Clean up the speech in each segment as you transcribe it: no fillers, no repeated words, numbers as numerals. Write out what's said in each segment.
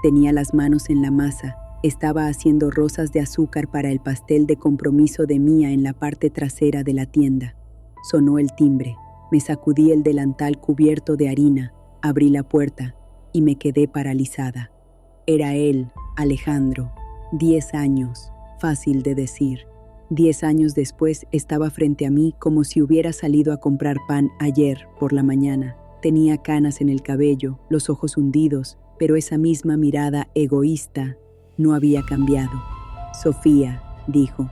Tenía las manos en la masa. Estaba haciendo rosas de azúcar para el pastel de compromiso de Mía en la parte trasera de la tienda. Sonó el timbre. Me sacudí el delantal cubierto de harina, abrí la puerta y me quedé paralizada. Era él, Alejandro. 10 años, fácil de decir. 10 años después estaba frente a mí como si hubiera salido a comprar pan ayer por la mañana. Tenía canas en el cabello, los ojos hundidos, pero esa misma mirada egoísta no había cambiado. Sofía, dijo.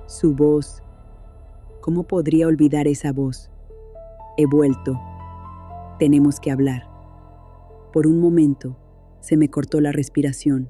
Su voz. ¿Cómo podría olvidar esa voz? He vuelto. Tenemos que hablar. Por un momento, se me cortó la respiración.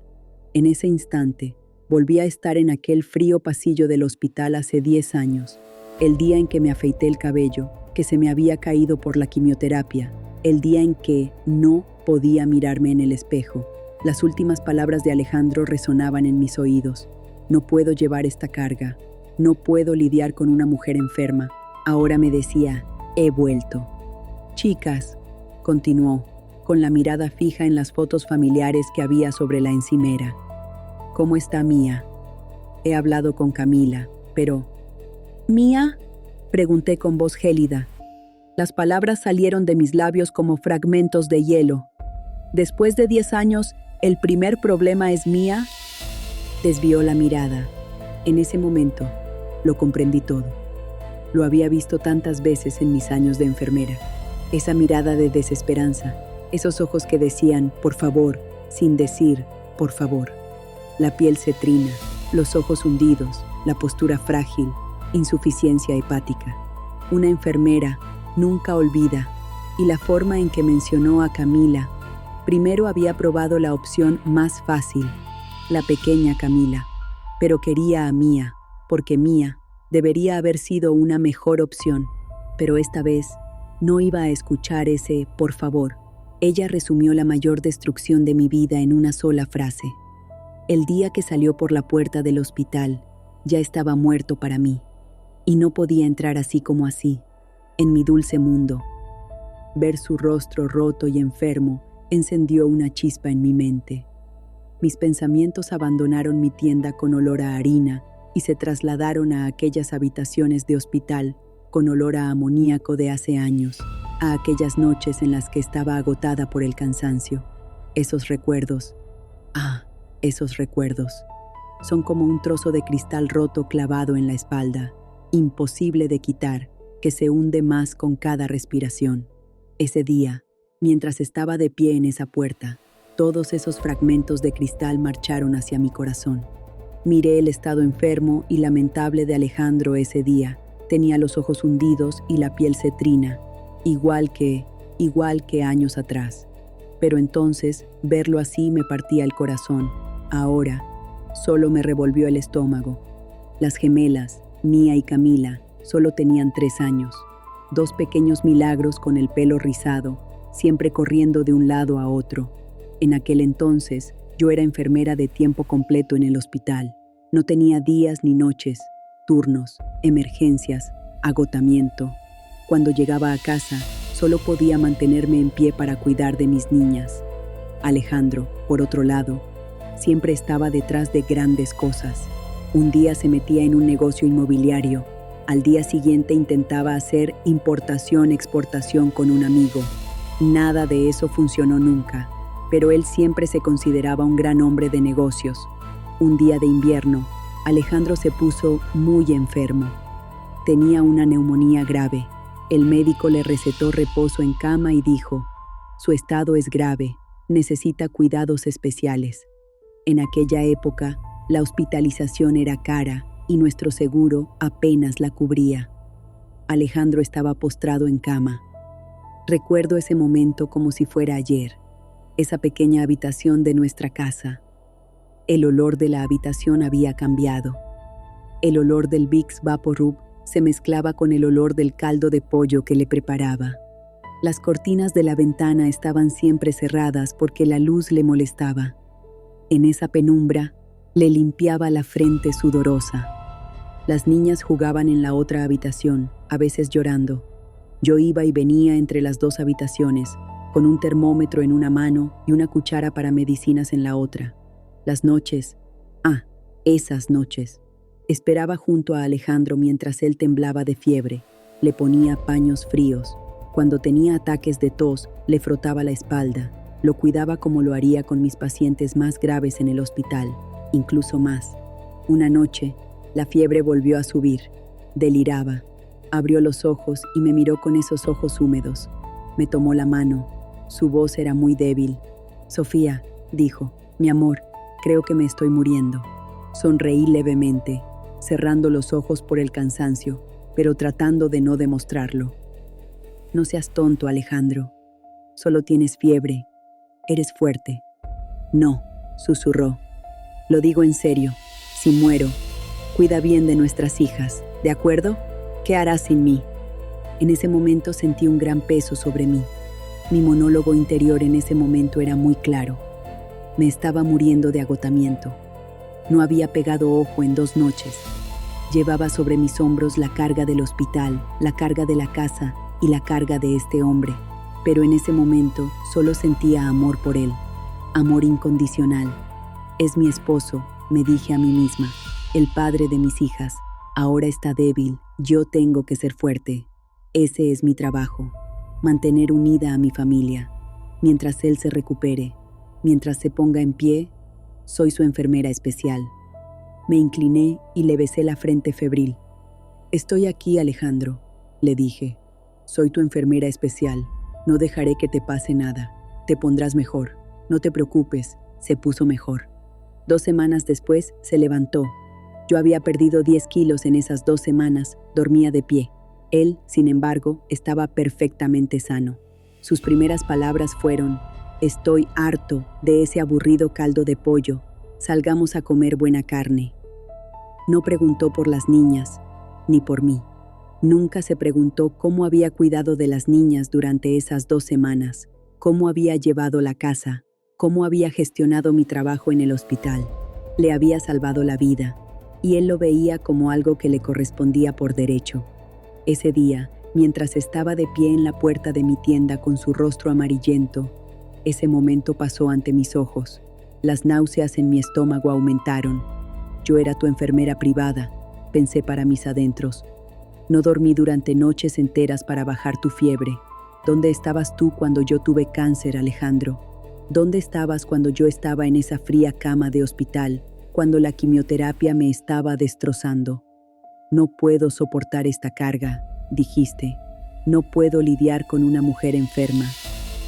En ese instante, volví a estar en aquel frío pasillo del hospital hace 10 años. El día en que me afeité el cabello, que se me había caído por la quimioterapia. El día en que no podía mirarme en el espejo. Las últimas palabras de Alejandro resonaban en mis oídos. No puedo llevar esta carga. No puedo lidiar con una mujer enferma. Ahora me decía, he vuelto. Chicas, continuó, con la mirada fija en las fotos familiares que había sobre la encimera. ¿Cómo está Mía? He hablado con Camila, pero... ¿Mía? Pregunté con voz gélida. Las palabras salieron de mis labios como fragmentos de hielo. Después de 10 años, ¿el primer problema es Mía? Desvió la mirada. En ese momento, lo comprendí todo. Lo había visto tantas veces en mis años de enfermera. Esa mirada de desesperanza, esos ojos que decían, por favor, sin decir, por favor. La piel se trina, los ojos hundidos, la postura frágil, insuficiencia hepática. Una enfermera nunca olvida, y la forma en que mencionó a Camila. Primero había probado la opción más fácil, la pequeña Camila, pero quería a Mía, porque Mía debería haber sido una mejor opción. Pero esta vez no iba a escuchar ese por favor. Ella resumió la mayor destrucción de mi vida en una sola frase. El día que salió por la puerta del hospital, ya estaba muerto para mí, y no podía entrar así como así, en mi dulce mundo. Ver su rostro roto y enfermo encendió una chispa en mi mente. Mis pensamientos abandonaron mi tienda con olor a harina y se trasladaron a aquellas habitaciones de hospital con olor a amoníaco de hace años, a aquellas noches en las que estaba agotada por el cansancio. Esos recuerdos, esos recuerdos, son como un trozo de cristal roto clavado en la espalda, imposible de quitar, que se hunde más con cada respiración. Ese día, mientras estaba de pie en esa puerta, todos esos fragmentos de cristal marcharon hacia mi corazón. Miré el estado enfermo y lamentable de Alejandro ese día. Tenía los ojos hundidos y la piel cetrina, igual que años atrás. Pero entonces, verlo así me partía el corazón. Ahora, solo me revolvió el estómago. Las gemelas, Mía y Camila, solo tenían 3 años. 2 pequeños milagros con el pelo rizado, siempre corriendo de un lado a otro. En aquel entonces, yo era enfermera de tiempo completo en el hospital. No tenía días ni noches, turnos, emergencias, agotamiento. Cuando llegaba a casa, solo podía mantenerme en pie para cuidar de mis niñas. Alejandro, por otro lado, siempre estaba detrás de grandes cosas. Un día se metía en un negocio inmobiliario. Al día siguiente intentaba hacer importación-exportación con un amigo. Nada de eso funcionó nunca, pero él siempre se consideraba un gran hombre de negocios. Un día de invierno, Alejandro se puso muy enfermo. Tenía una neumonía grave. El médico le recetó reposo en cama y dijo, su estado es grave, necesita cuidados especiales. En aquella época, la hospitalización era cara y nuestro seguro apenas la cubría. Alejandro estaba postrado en cama. Recuerdo ese momento como si fuera ayer. Esa pequeña habitación de nuestra casa. El olor de la habitación había cambiado. El olor del Vicks VapoRub se mezclaba con el olor del caldo de pollo que le preparaba. Las cortinas de la ventana estaban siempre cerradas porque la luz le molestaba. En esa penumbra, le limpiaba la frente sudorosa. Las niñas jugaban en la otra habitación, a veces llorando. Yo iba y venía entre las 2 habitaciones, con un termómetro en una mano y una cuchara para medicinas en la otra. Las noches, esas noches, esperaba junto a Alejandro mientras él temblaba de fiebre. Le ponía paños fríos. Cuando tenía ataques de tos, le frotaba la espalda. Lo cuidaba como lo haría con mis pacientes más graves en el hospital, incluso más. Una noche, la fiebre volvió a subir. Deliraba. Abrió los ojos y me miró con esos ojos húmedos. Me tomó la mano. Su voz era muy débil. «Sofía», dijo, «mi amor, creo que me estoy muriendo». Sonreí levemente, cerrando los ojos por el cansancio, pero tratando de no demostrarlo. «No seas tonto, Alejandro. Solo tienes fiebre. Eres fuerte». «No», susurró. «Lo digo en serio. Si muero, cuida bien de nuestras hijas, ¿de acuerdo? ¿Qué harás sin mí?». En ese momento sentí un gran peso sobre mí. Mi monólogo interior en ese momento era muy claro. Me estaba muriendo de agotamiento. No había pegado ojo en 2 noches. Llevaba sobre mis hombros la carga del hospital, la carga de la casa y la carga de este hombre. Pero en ese momento solo sentía amor por él. Amor incondicional. «Es mi esposo», me dije a mí misma. «El padre de mis hijas. Ahora está débil. Yo tengo que ser fuerte. Ese es mi trabajo. Mantener unida a mi familia. Mientras él se recupere, mientras se ponga en pie, soy su enfermera especial». Me incliné y le besé la frente febril. «Estoy aquí, Alejandro», le dije. «Soy tu enfermera especial. No dejaré que te pase nada. Te pondrás mejor. No te preocupes». Se puso mejor. 2 semanas después se levantó. Yo había perdido 10 kilos en esas 2 semanas, dormía de pie. Él, sin embargo, estaba perfectamente sano. Sus primeras palabras fueron: «Estoy harto de ese aburrido caldo de pollo. Salgamos a comer buena carne». No preguntó por las niñas, ni por mí. Nunca se preguntó cómo había cuidado de las niñas durante esas 2 semanas, cómo había llevado la casa, cómo había gestionado mi trabajo en el hospital. Le había salvado la vida, y él lo veía como algo que le correspondía por derecho. Ese día, mientras estaba de pie en la puerta de mi tienda con su rostro amarillento, ese momento pasó ante mis ojos. Las náuseas en mi estómago aumentaron. «Yo era tu enfermera privada», pensé para mis adentros. «No dormí durante noches enteras para bajar tu fiebre. ¿Dónde estabas tú cuando yo tuve cáncer, Alejandro? ¿Dónde estabas cuando yo estaba en esa fría cama de hospital, cuando la quimioterapia me estaba destrozando? No puedo soportar esta carga», dijiste. «No puedo lidiar con una mujer enferma.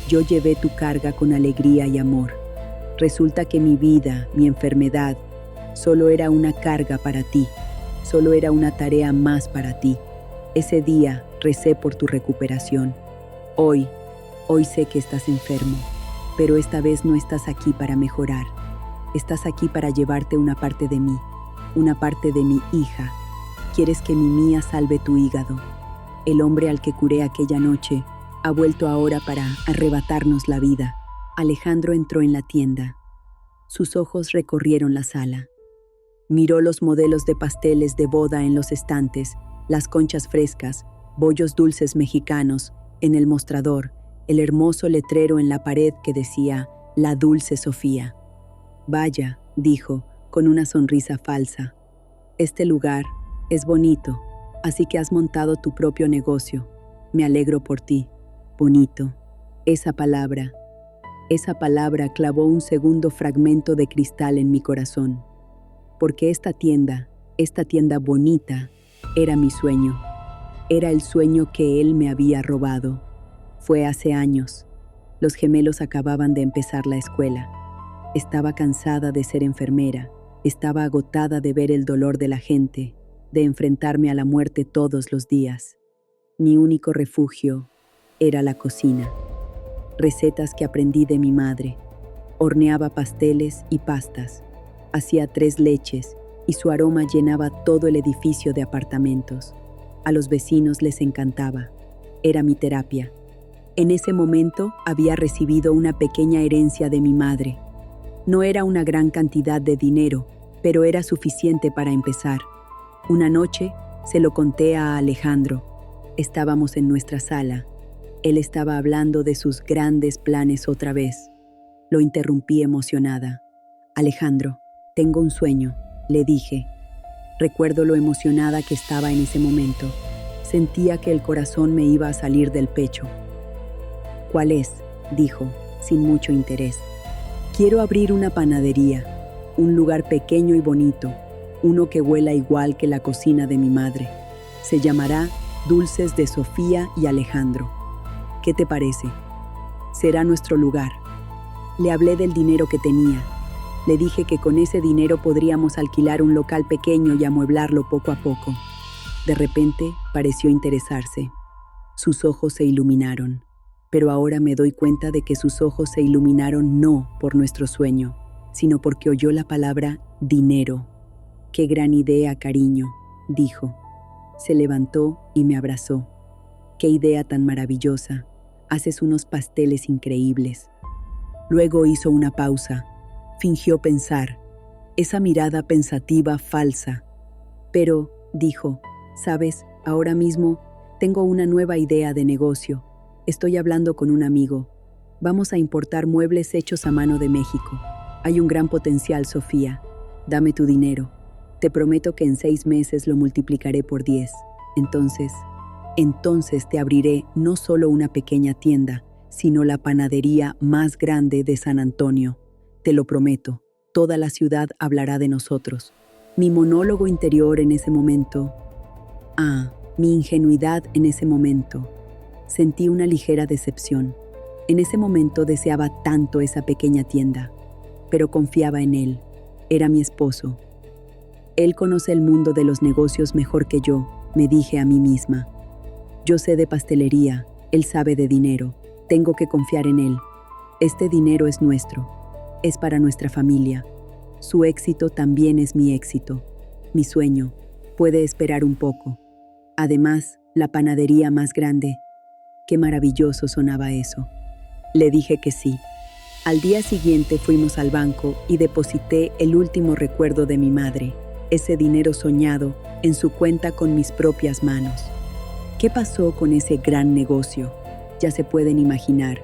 Yo llevé tu carga con alegría y amor. Resulta que mi vida, mi enfermedad, solo era una carga para ti. Solo era una tarea más para ti. Ese día recé por tu recuperación. Hoy sé que estás enfermo, pero esta vez no estás aquí para mejorar. Estás aquí para llevarte una parte de mí, una parte de mi hija. Quieres que mi Mía salve tu hígado. El hombre al que curé aquella noche ha vuelto ahora para arrebatarnos la vida». Alejandro entró en la tienda. Sus ojos recorrieron la sala. Miró los modelos de pasteles de boda en los estantes, las conchas frescas, bollos dulces mexicanos, en el mostrador, el hermoso letrero en la pared que decía «La Dulce Sofía». «Vaya», dijo, con una sonrisa falsa. «Este lugar es bonito, así que has montado tu propio negocio. Me alegro por ti. Bonito». Esa palabra clavó un segundo fragmento de cristal en mi corazón. Porque esta tienda bonita, era mi sueño. Era el sueño que él me había robado. Fue hace años. Los gemelos acababan de empezar la escuela. Estaba cansada de ser enfermera. Estaba agotada de ver el dolor de la gente, de enfrentarme a la muerte todos los días. Mi único refugio era la cocina. Recetas que aprendí de mi madre. Horneaba pasteles y pastas. Hacía 3 leches y su aroma llenaba todo el edificio de apartamentos. A los vecinos les encantaba. Era mi terapia. En ese momento había recibido una pequeña herencia de mi madre. No era una gran cantidad de dinero, pero era suficiente para empezar. Una noche se lo conté a Alejandro. Estábamos en nuestra sala. Él estaba hablando de sus grandes planes otra vez. Lo interrumpí emocionada. Alejandro, tengo un sueño, le dije. Recuerdo lo emocionada que estaba en ese momento. Sentía que el corazón me iba a salir del pecho. ¿Cuál es?, dijo, sin mucho interés. Quiero abrir una panadería, un lugar pequeño y bonito, uno que huela igual que la cocina de mi madre. Se llamará Dulces de Sofía y Alejandro. ¿Qué te parece? Será nuestro lugar. Le hablé del dinero que tenía. Le dije que con ese dinero podríamos alquilar un local pequeño y amueblarlo poco a poco. De repente pareció interesarse. Sus ojos se iluminaron. Pero ahora me doy cuenta de que sus ojos se iluminaron no por nuestro sueño, sino porque oyó la palabra dinero. «Qué gran idea, cariño», dijo. Se levantó y me abrazó. «Qué idea tan maravillosa. Haces unos pasteles increíbles». Luego hizo una pausa. Fingió pensar. Esa mirada pensativa falsa. «Pero», dijo, «sabes, ahora mismo tengo una nueva idea de negocio. Estoy hablando con un amigo. Vamos a importar muebles hechos a mano de México. Hay un gran potencial, Sofía. Dame tu dinero. Te prometo que en 6 meses lo multiplicaré por 10. Entonces te abriré no solo una pequeña tienda, sino la panadería más grande de San Antonio. Te lo prometo, toda la ciudad hablará de nosotros». Mi monólogo interior en ese momento. Mi ingenuidad en ese momento. Sentí una ligera decepción. En ese momento deseaba tanto esa pequeña tienda, pero confiaba en él. Era mi esposo. Él conoce el mundo de los negocios mejor que yo, me dije a mí misma. Yo sé de pastelería, él sabe de dinero. Tengo que confiar en él. Este dinero es nuestro. Es para nuestra familia. Su éxito también es mi éxito. Mi sueño puede esperar un poco. Además, la panadería más grande. Qué maravilloso sonaba eso. Le dije que sí. Al día siguiente fuimos al banco y deposité el último recuerdo de mi madre, ese dinero soñado, en su cuenta con mis propias manos. ¿Qué pasó con ese gran negocio? Ya se pueden imaginar.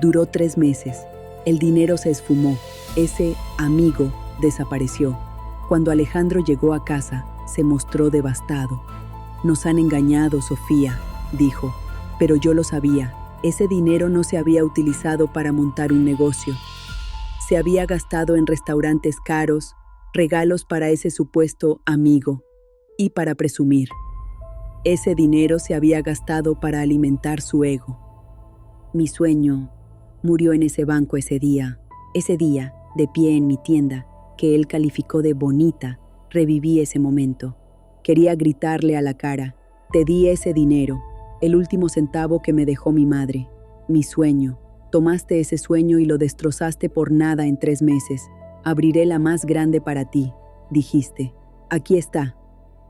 Duró 3 meses. El dinero se esfumó. Ese amigo desapareció. Cuando Alejandro llegó a casa, se mostró devastado. «Nos han engañado, Sofía», dijo. Pero yo lo sabía. Ese dinero no se había utilizado para montar un negocio. Se había gastado en restaurantes caros, regalos para ese supuesto amigo y para presumir. Ese dinero se había gastado para alimentar su ego. Mi sueño murió en ese banco ese día, de pie en mi tienda, que él calificó de bonita. Reviví ese momento. Quería gritarle a la cara: «Te di ese dinero, el último centavo que me dejó mi madre, mi sueño. Tomaste ese sueño y lo destrozaste por nada en 3 meses. Abriré la más grande para ti», dijiste. «Aquí está.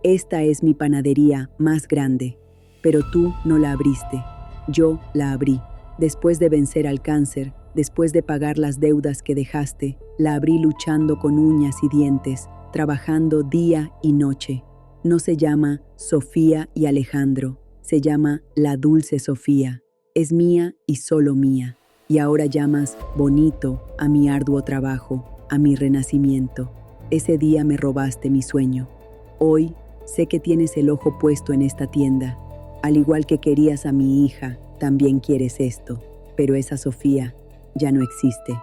Esta es mi panadería más grande. Pero tú no la abriste. Yo la abrí. Después de vencer al cáncer, después de pagar las deudas que dejaste, la abrí luchando con uñas y dientes, trabajando día y noche. No se llama Sofía y Alejandro. Se llama La Dulce Sofía. Es mía y solo mía. Y ahora llamas bonito a mi arduo trabajo, a mi renacimiento. Ese día me robaste mi sueño. Hoy sé que tienes el ojo puesto en esta tienda. Al igual que querías a mi hija, también quieres esto. Pero esa Sofía ya no existe.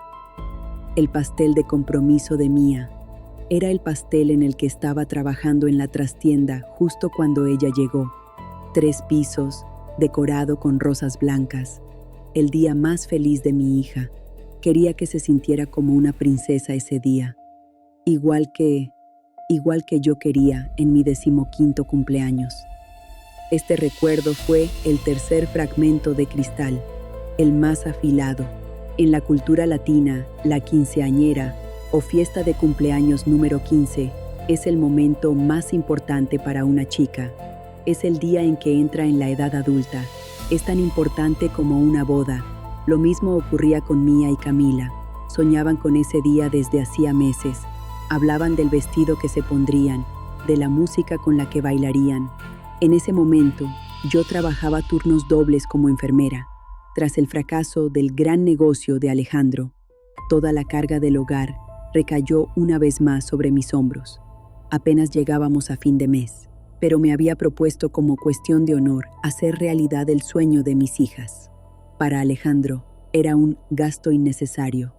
El pastel de compromiso de Mía era el pastel en el que estaba trabajando en la trastienda justo cuando ella llegó. 3 pisos, decorado con rosas blancas. El día más feliz de mi hija. Quería que se sintiera como una princesa ese día. Igual que yo quería en mi 15º cumpleaños. Este recuerdo fue el tercer fragmento de cristal, el más afilado. En la cultura latina, la quinceañera o fiesta de cumpleaños número 15 es el momento más importante para una chica. Es el día en que entra en la edad adulta. Es tan importante como una boda. Lo mismo ocurría con Mía y Camila. Soñaban con ese día desde hacía meses. Hablaban del vestido que se pondrían, de la música con la que bailarían. En ese momento, yo trabajaba turnos dobles como enfermera. Tras el fracaso del gran negocio de Alejandro, toda la carga del hogar recayó una vez más sobre mis hombros. Apenas llegábamos a fin de mes, pero me había propuesto como cuestión de honor hacer realidad el sueño de mis hijas. Para Alejandro era un gasto innecesario.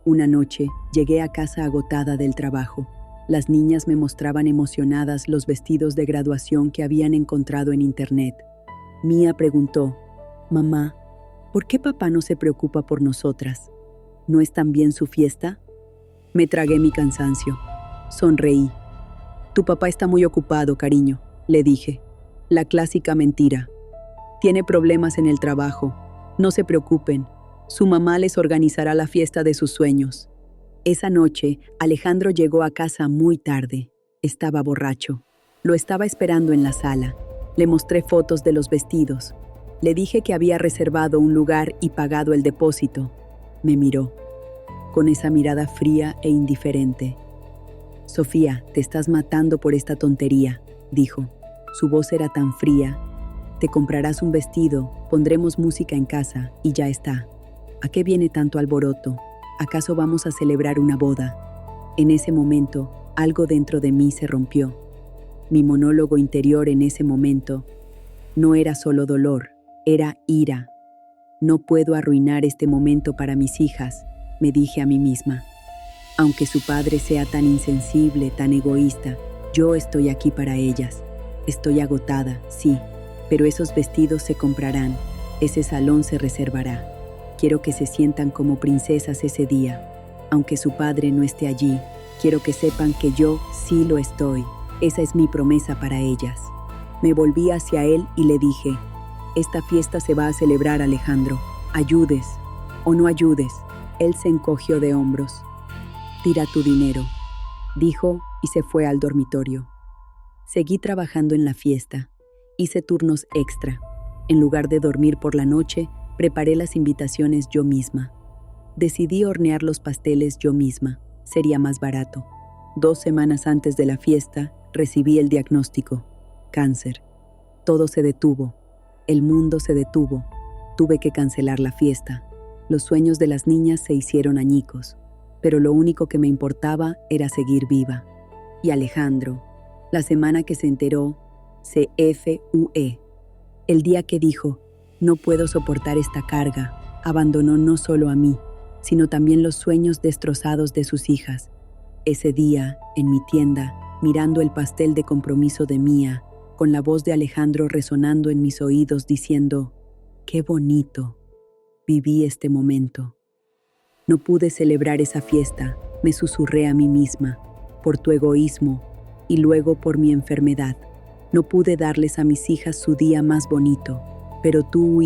Una noche llegué a casa agotada del trabajo. Las niñas me mostraban emocionadas los vestidos de graduación que habían encontrado en internet. Mía preguntó: «Mamá, ¿por qué papá no se preocupa por nosotras? ¿No es también su fiesta?». Me tragué mi cansancio. Sonreí. «Tu papá está muy ocupado, cariño», le dije. La clásica mentira. «Tiene problemas en el trabajo. No se preocupen. Su mamá les organizará la fiesta de sus sueños». Esa noche, Alejandro llegó a casa muy tarde. Estaba borracho. Lo estaba esperando en la sala. Le mostré fotos de los vestidos. Le dije que había reservado un lugar y pagado el depósito. Me miró, con esa mirada fría e indiferente. «Sofía, te estás matando por esta tontería», dijo. Su voz era tan fría. «Te comprarás un vestido, pondremos música en casa y ya está. ¿A qué viene tanto alboroto? ¿Acaso vamos a celebrar una boda?». En ese momento, algo dentro de mí se rompió. Mi monólogo interior en ese momento no era solo dolor, era ira. «No puedo arruinar este momento para mis hijas», me dije a mí misma. «Aunque su padre sea tan insensible, tan egoísta, yo estoy aquí para ellas. Estoy agotada, sí, pero esos vestidos se comprarán, ese salón se reservará. Quiero que se sientan como princesas ese día. Aunque su padre no esté allí, quiero que sepan que yo sí lo estoy. Esa es mi promesa para ellas». Me volví hacia él y le dije: «Esta fiesta se va a celebrar, Alejandro. Ayudes o no ayudes». Él se encogió de hombros. «Tira tu dinero», dijo y se fue al dormitorio. Seguí trabajando en la fiesta. Hice turnos extra. En lugar de dormir por la noche, preparé las invitaciones yo misma. Decidí hornear los pasteles yo misma. Sería más barato. 2 semanas antes de la fiesta, recibí el diagnóstico: cáncer. Todo se detuvo. El mundo se detuvo. Tuve que cancelar la fiesta. Los sueños de las niñas se hicieron añicos, pero lo único que me importaba era seguir viva. Y Alejandro, la semana que se enteró, CFUE, el día que dijo: «No puedo soportar esta carga», abandonó no solo a mí, sino también los sueños destrozados de sus hijas. Ese día, en mi tienda, mirando el pastel de compromiso de Mía, con la voz de Alejandro resonando en mis oídos diciendo: «Qué bonito», viví este momento. No pude celebrar esa fiesta, me susurré a mí misma, por tu egoísmo y luego por mi enfermedad. No pude darles a mis hijas su día más bonito, pero tú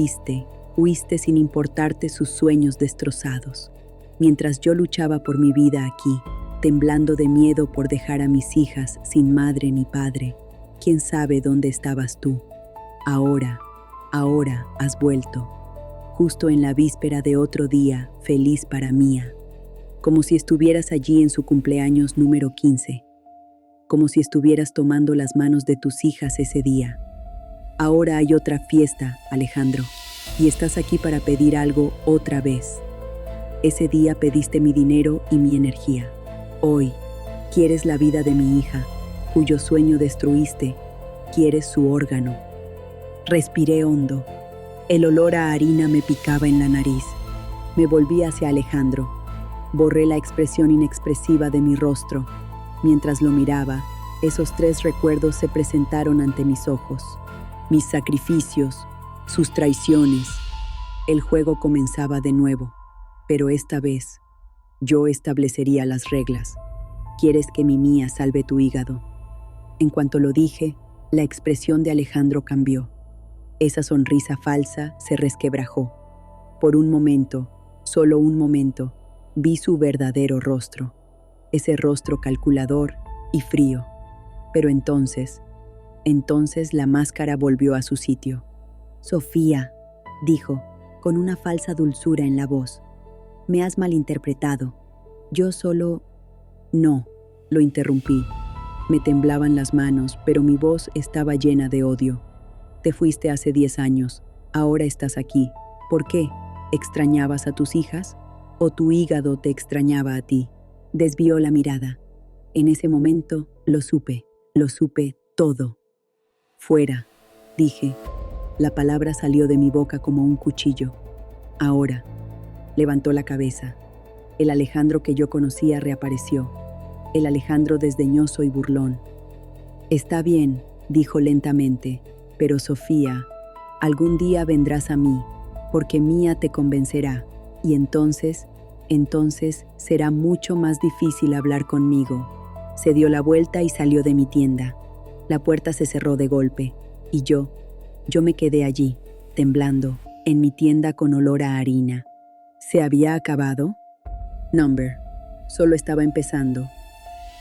huiste sin importarte sus sueños destrozados. Mientras yo luchaba por mi vida aquí, temblando de miedo por dejar a mis hijas sin madre ni padre, ¿quién sabe dónde estabas tú? Ahora has vuelto. Justo en la víspera de otro día feliz para Mía, como si estuvieras allí en su cumpleaños número 15, como si estuvieras tomando las manos de tus hijas ese día. Ahora hay otra fiesta, Alejandro, y estás aquí para pedir algo otra vez. Ese día pediste mi dinero y mi energía. Hoy quieres la vida de mi hija, cuyo sueño destruiste, quieres su órgano. Respiré hondo. El olor a harina me picaba en la nariz. Me volví hacia Alejandro. Borré la expresión inexpresiva de mi rostro. Mientras lo miraba, esos 3 recuerdos se presentaron ante mis ojos. Mis sacrificios, sus traiciones. El juego comenzaba de nuevo, pero esta vez yo establecería las reglas. ¿Quieres que mi Mía salve tu hígado? En cuanto lo dije, la expresión de Alejandro cambió. Esa sonrisa falsa se resquebrajó. Por un momento, solo un momento, vi su verdadero rostro. Ese rostro calculador y frío. Pero entonces la máscara volvió a su sitio. «Sofía», dijo, con una falsa dulzura en la voz, «me has malinterpretado. Yo solo...». «No», lo interrumpí. Me temblaban las manos, pero mi voz estaba llena de odio. «Te fuiste hace 10 años. Ahora estás aquí. ¿Por qué? ¿Extrañabas a tus hijas? ¿O tu hígado te extrañaba a ti? Desvió la mirada. En ese momento lo supe todo. Fuera, dije. La palabra salió de mi boca como un cuchillo. Ahora. Levantó la cabeza. El Alejandro que yo conocía reapareció. El Alejandro desdeñoso y burlón. Está bien, dijo lentamente, pero Sofía, algún día vendrás a mí, porque Mía te convencerá, y entonces será mucho más difícil hablar conmigo. Se dio la vuelta y salió de mi tienda. La puerta se cerró de golpe, y yo me quedé allí, temblando, en mi tienda con olor a harina. ¿Se había acabado? Number. Solo estaba empezando.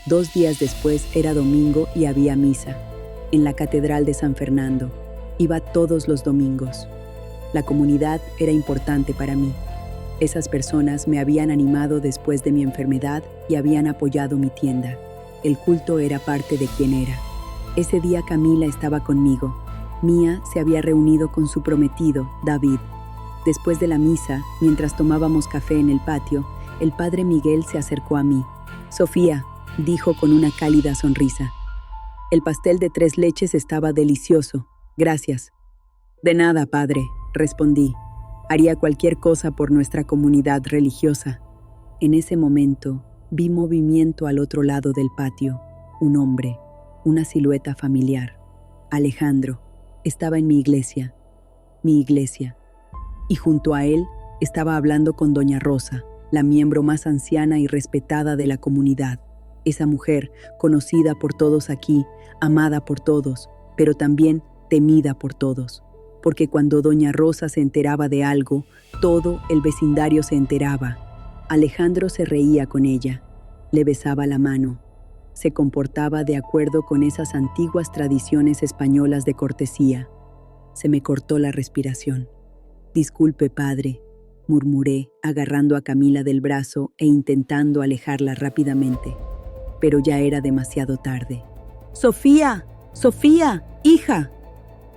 2 días después era domingo y había misa, en la Catedral de San Fernando. Iba todos los domingos. La comunidad era importante para mí. Esas personas me habían animado después de mi enfermedad y habían apoyado mi tienda. El culto era parte de quien era. Ese día Camila estaba conmigo. Mía se había reunido con su prometido, David. Después de la misa, mientras tomábamos café en el patio, el padre Miguel se acercó a mí. «Sofía», dijo con una cálida sonrisa. «El pastel de 3 leches estaba delicioso. Gracias». «De nada, padre», respondí. «Haría cualquier cosa por nuestra comunidad religiosa». En ese momento, vi movimiento al otro lado del patio. Un hombre, una silueta familiar. Alejandro estaba en mi iglesia. Y junto a él estaba hablando con doña Rosa, la miembro más anciana y respetada de la comunidad. Esa mujer, conocida por todos aquí, amada por todos, pero también temida por todos. Porque cuando doña Rosa se enteraba de algo, todo el vecindario se enteraba. Alejandro se reía con ella, le besaba la mano. Se comportaba de acuerdo con esas antiguas tradiciones españolas de cortesía. Se me cortó la respiración. «Disculpe, padre», murmuré, agarrando a Camila del brazo e intentando alejarla rápidamente. Pero ya era demasiado tarde. «¡Sofía! ¡Sofía! ¡Hija!».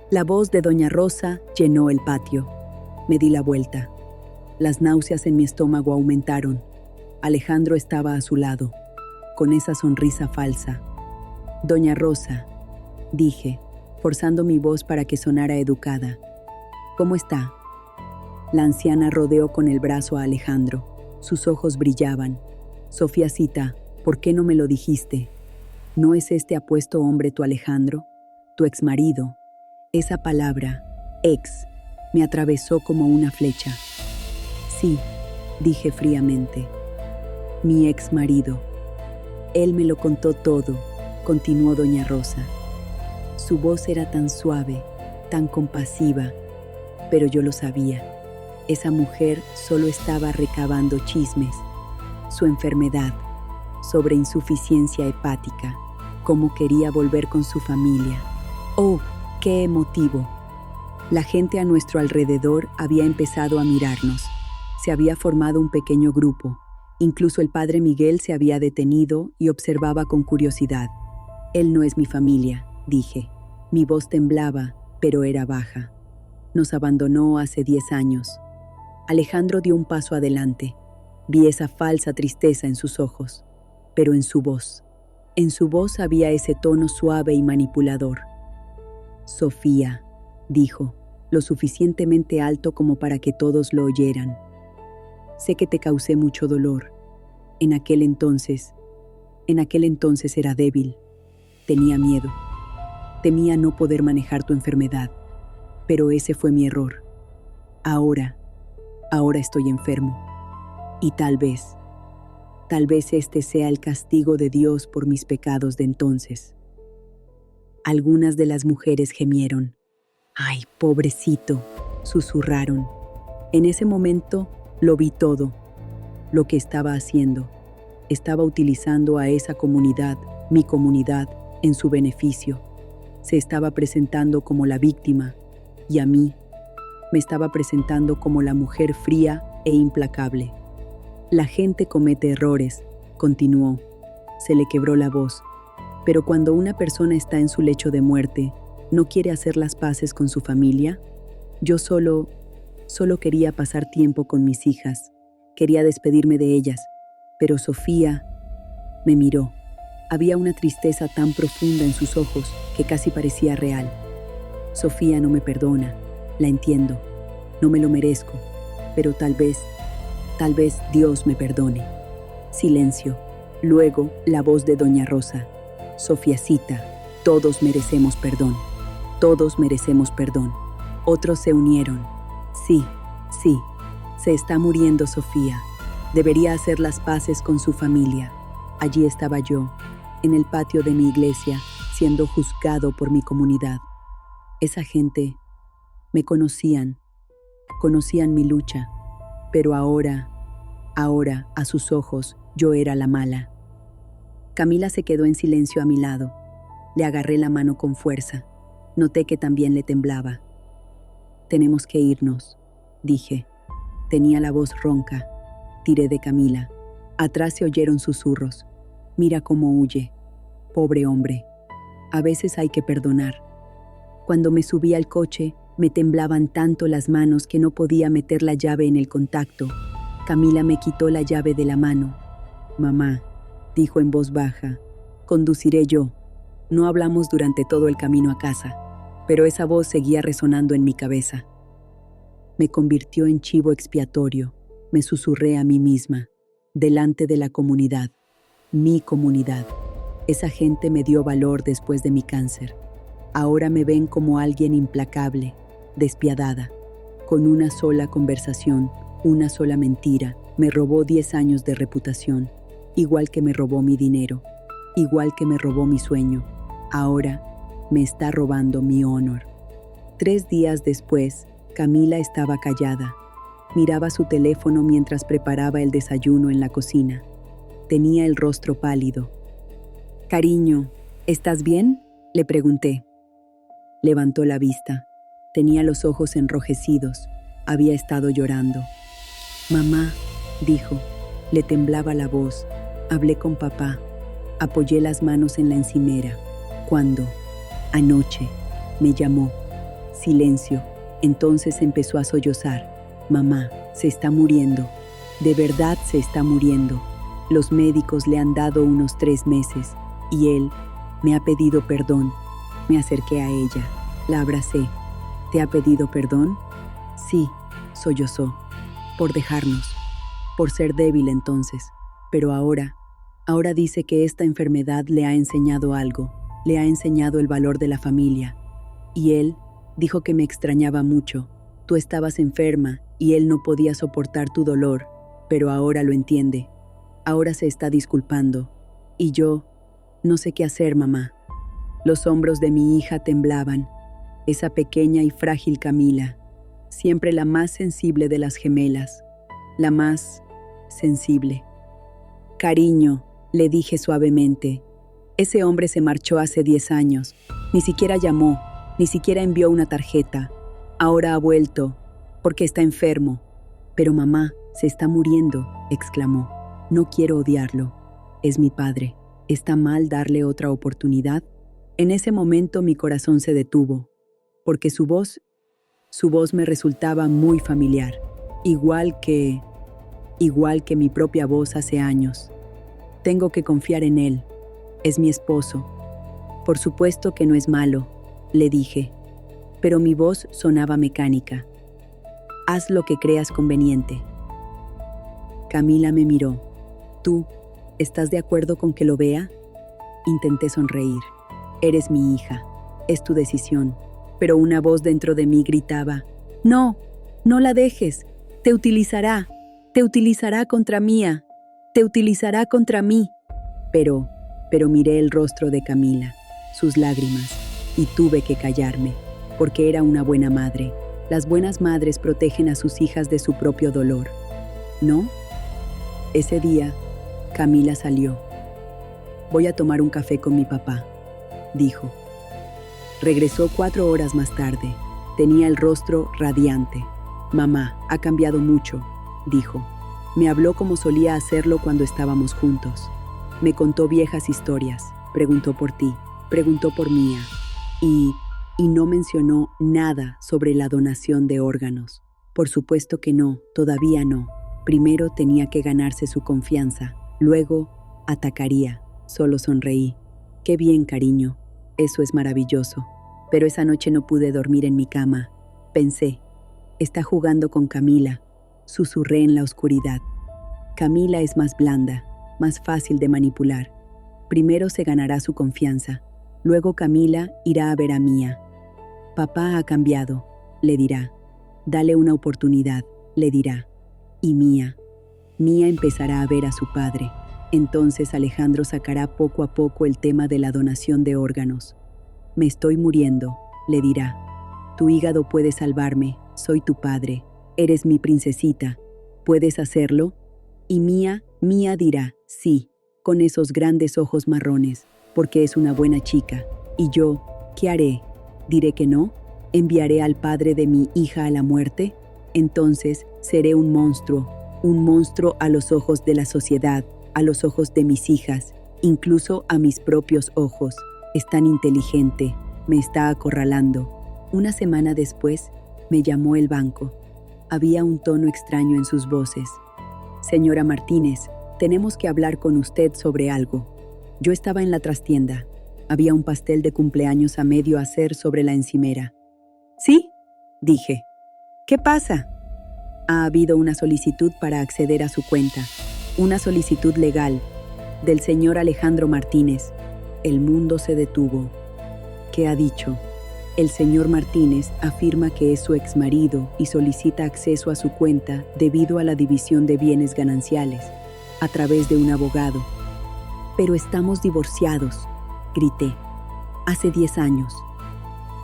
La voz de doña Rosa llenó el patio. Me di la vuelta. Las náuseas en mi estómago aumentaron. Alejandro estaba a su lado, con esa sonrisa falsa. «Doña Rosa», dije, forzando mi voz para que sonara educada. «¿Cómo está?». La anciana rodeó con el brazo a Alejandro. Sus ojos brillaban. «Sofiacita, ¿por qué no me lo dijiste? ¿No es este apuesto hombre tu Alejandro? Tu exmarido». Esa palabra, ex, me atravesó como una flecha. «Sí», dije fríamente. «Mi exmarido». «Él me lo contó todo», continuó doña Rosa. Su voz era tan suave, tan compasiva, pero yo lo sabía. Esa mujer solo estaba recabando chismes. Su enfermedad, sobre insuficiencia hepática, cómo quería volver con su familia. ¡Oh, qué emotivo! La gente a nuestro alrededor había empezado a mirarnos. Se había formado un pequeño grupo. Incluso el padre Miguel se había detenido y observaba con curiosidad. «Él no es mi familia», dije. Mi voz temblaba, pero era baja. «Nos abandonó hace 10 años». Alejandro dio un paso adelante. Vi esa falsa tristeza en sus ojos, pero en su voz. En su voz había ese tono suave y manipulador. «Sofía», dijo, lo suficientemente alto como para que todos lo oyeran. «Sé que te causé mucho dolor. En aquel entonces era débil. Tenía miedo. Temía no poder manejar tu enfermedad. Pero ese fue mi error. Ahora estoy enfermo. Y tal vez este sea el castigo de Dios por mis pecados de entonces». Algunas de las mujeres gemieron. «Ay, pobrecito», susurraron. En ese momento lo vi todo, lo que estaba haciendo. Estaba utilizando a esa comunidad, mi comunidad, en su beneficio. Se estaba presentando como la víctima, y a mí me estaba presentando como la mujer fría e implacable. «La gente comete errores», continuó. Se le quebró la voz. «Pero cuando una persona está en su lecho de muerte, ¿no quiere hacer las paces con su familia? Yo solo Solo quería pasar tiempo con mis hijas. Quería despedirme de ellas. Pero Sofía me miró. Había una tristeza tan profunda en sus ojos que casi parecía real. Sofía no me perdona. La entiendo. No me lo merezco. Pero tal vez Dios me perdone. Silencio. Luego, la voz de doña Rosa. Sofiacita, todos merecemos perdón. Todos merecemos perdón. Otros se unieron. Sí, se está muriendo Sofía. Debería hacer las paces con su familia. Allí estaba yo, en el patio de mi iglesia, siendo juzgado por mi comunidad. Esa gente me conocían mi lucha, pero ahora, a sus ojos, yo era la mala. Camila se quedó en silencio a mi lado. Le agarré la mano con fuerza. Noté que también le temblaba. Tenemos que irnos, dije. Tenía la voz ronca. Tiré de Camila. Atrás se oyeron susurros. Mira cómo huye. Pobre hombre. A veces hay que perdonar. Cuando me subí al coche, me temblaban tanto las manos que no podía meter la llave en el contacto. Camila me quitó la llave de la mano. Mamá, dijo en voz baja, conduciré yo. No hablamos durante todo el camino a casa, pero esa voz seguía resonando en mi cabeza. Me convirtió en chivo expiatorio. Me susurré a mí misma, delante de la comunidad, mi comunidad. Esa gente me dio valor después de mi cáncer. Ahora me ven como alguien implacable, despiadada. Con una sola conversación, una sola mentira, me robó 10 años de reputación, igual que me robó mi dinero, igual que me robó mi sueño. Ahora me está robando mi honor. 3 días después, Camila estaba callada. Miraba su teléfono mientras preparaba el desayuno en la cocina. Tenía el rostro pálido. «Cariño, ¿estás bien?», le pregunté. Levantó la vista. Tenía los ojos enrojecidos. Había estado llorando. «Mamá», dijo. Le temblaba la voz. Hablé con papá. Apoyé las manos en la encimera. «¿Cuándo?». «Anoche». Me llamó. Silencio. Entonces empezó a sollozar. «Mamá, se está muriendo. De verdad se está muriendo. Los médicos le han dado unos 3 meses. Y él me ha pedido perdón». Me acerqué a ella. La abracé. «¿Te ha pedido perdón?». «Sí», sollozó. «Por dejarnos. Por ser débil entonces. Pero ahora dice que esta enfermedad le ha enseñado algo. Le ha enseñado el valor de la familia. Y él dijo que me extrañaba mucho. Tú estabas enferma y él no podía soportar tu dolor, pero ahora lo entiende. Ahora se está disculpando. Y yo no sé qué hacer, mamá». Los hombros de mi hija temblaban. Esa pequeña y frágil Camila, siempre la más sensible de las gemelas, la más sensible. «Cariño», le dije suavemente, «ese hombre se marchó hace 10 años. Ni siquiera llamó, ni siquiera envió una tarjeta. Ahora ha vuelto, porque está enfermo». «Pero mamá, se está muriendo», exclamó. «No quiero odiarlo. Es mi padre. ¿Está mal darle otra oportunidad?». En ese momento mi corazón se detuvo, porque su voz me resultaba muy familiar, igual que mi propia voz hace años. Tengo que confiar en él. Es mi esposo. Por supuesto que no es malo, le dije, pero mi voz sonaba mecánica. Haz lo que creas conveniente. Camila me miró. ¿Tú estás de acuerdo con que lo vea? Intenté sonreír. Eres mi hija. Es tu decisión. Pero una voz dentro de mí gritaba, «No, no la dejes. Te utilizará contra mía. Te utilizará contra mí». Pero miré el rostro de Camila, sus lágrimas, y tuve que callarme, porque era una buena madre. Las buenas madres protegen a sus hijas de su propio dolor, ¿no? Ese día, Camila salió. «Voy a tomar un café con mi papá», dijo. Regresó 4 horas más tarde. Tenía el rostro radiante. «Mamá, ha cambiado mucho», dijo. Me habló como solía hacerlo cuando estábamos juntos. Me contó viejas historias, preguntó por ti, preguntó por Mía, y no mencionó nada sobre la donación de órganos. Por supuesto que no, todavía no. Primero tenía que ganarse su confianza, luego atacaría. Solo sonreí. Qué bien, cariño. Eso es maravilloso. Pero esa noche no pude dormir en mi cama. Pensé, está jugando con Camila. Susurré en la oscuridad. Camila es más blanda, más fácil de manipular. Primero se ganará su confianza. Luego Camila irá a ver a Mía. Papá ha cambiado, le dirá. Dale una oportunidad, le dirá. Y Mía empezará a ver a su padre. Entonces Alejandro sacará poco a poco el tema de la donación de órganos. Me estoy muriendo, le dirá. Tu hígado puede salvarme, soy tu padre. Eres mi princesita. ¿Puedes hacerlo? Y Mía dirá, sí, con esos grandes ojos marrones, porque es una buena chica. Y yo, ¿qué haré? ¿Diré que no? ¿Enviaré al padre de mi hija a la muerte? Entonces seré un monstruo a los ojos de la sociedad, a los ojos de mis hijas, incluso a mis propios ojos. Es tan inteligente, me está acorralando. Una semana después, me llamó el banco. Había un tono extraño en sus voces. Señora Martínez, tenemos que hablar con usted sobre algo. Yo estaba en la trastienda. Había un pastel de cumpleaños a medio hacer sobre la encimera. ¿Sí? Dije. ¿Qué pasa? Ha habido una solicitud para acceder a su cuenta. Una solicitud legal, del señor Alejandro Martínez. El mundo se detuvo. ¿Qué ha dicho? El señor Martínez afirma que es su exmarido y solicita acceso a su cuenta debido a la división de bienes gananciales, a través de un abogado. Pero estamos divorciados, grité. Hace 10 años.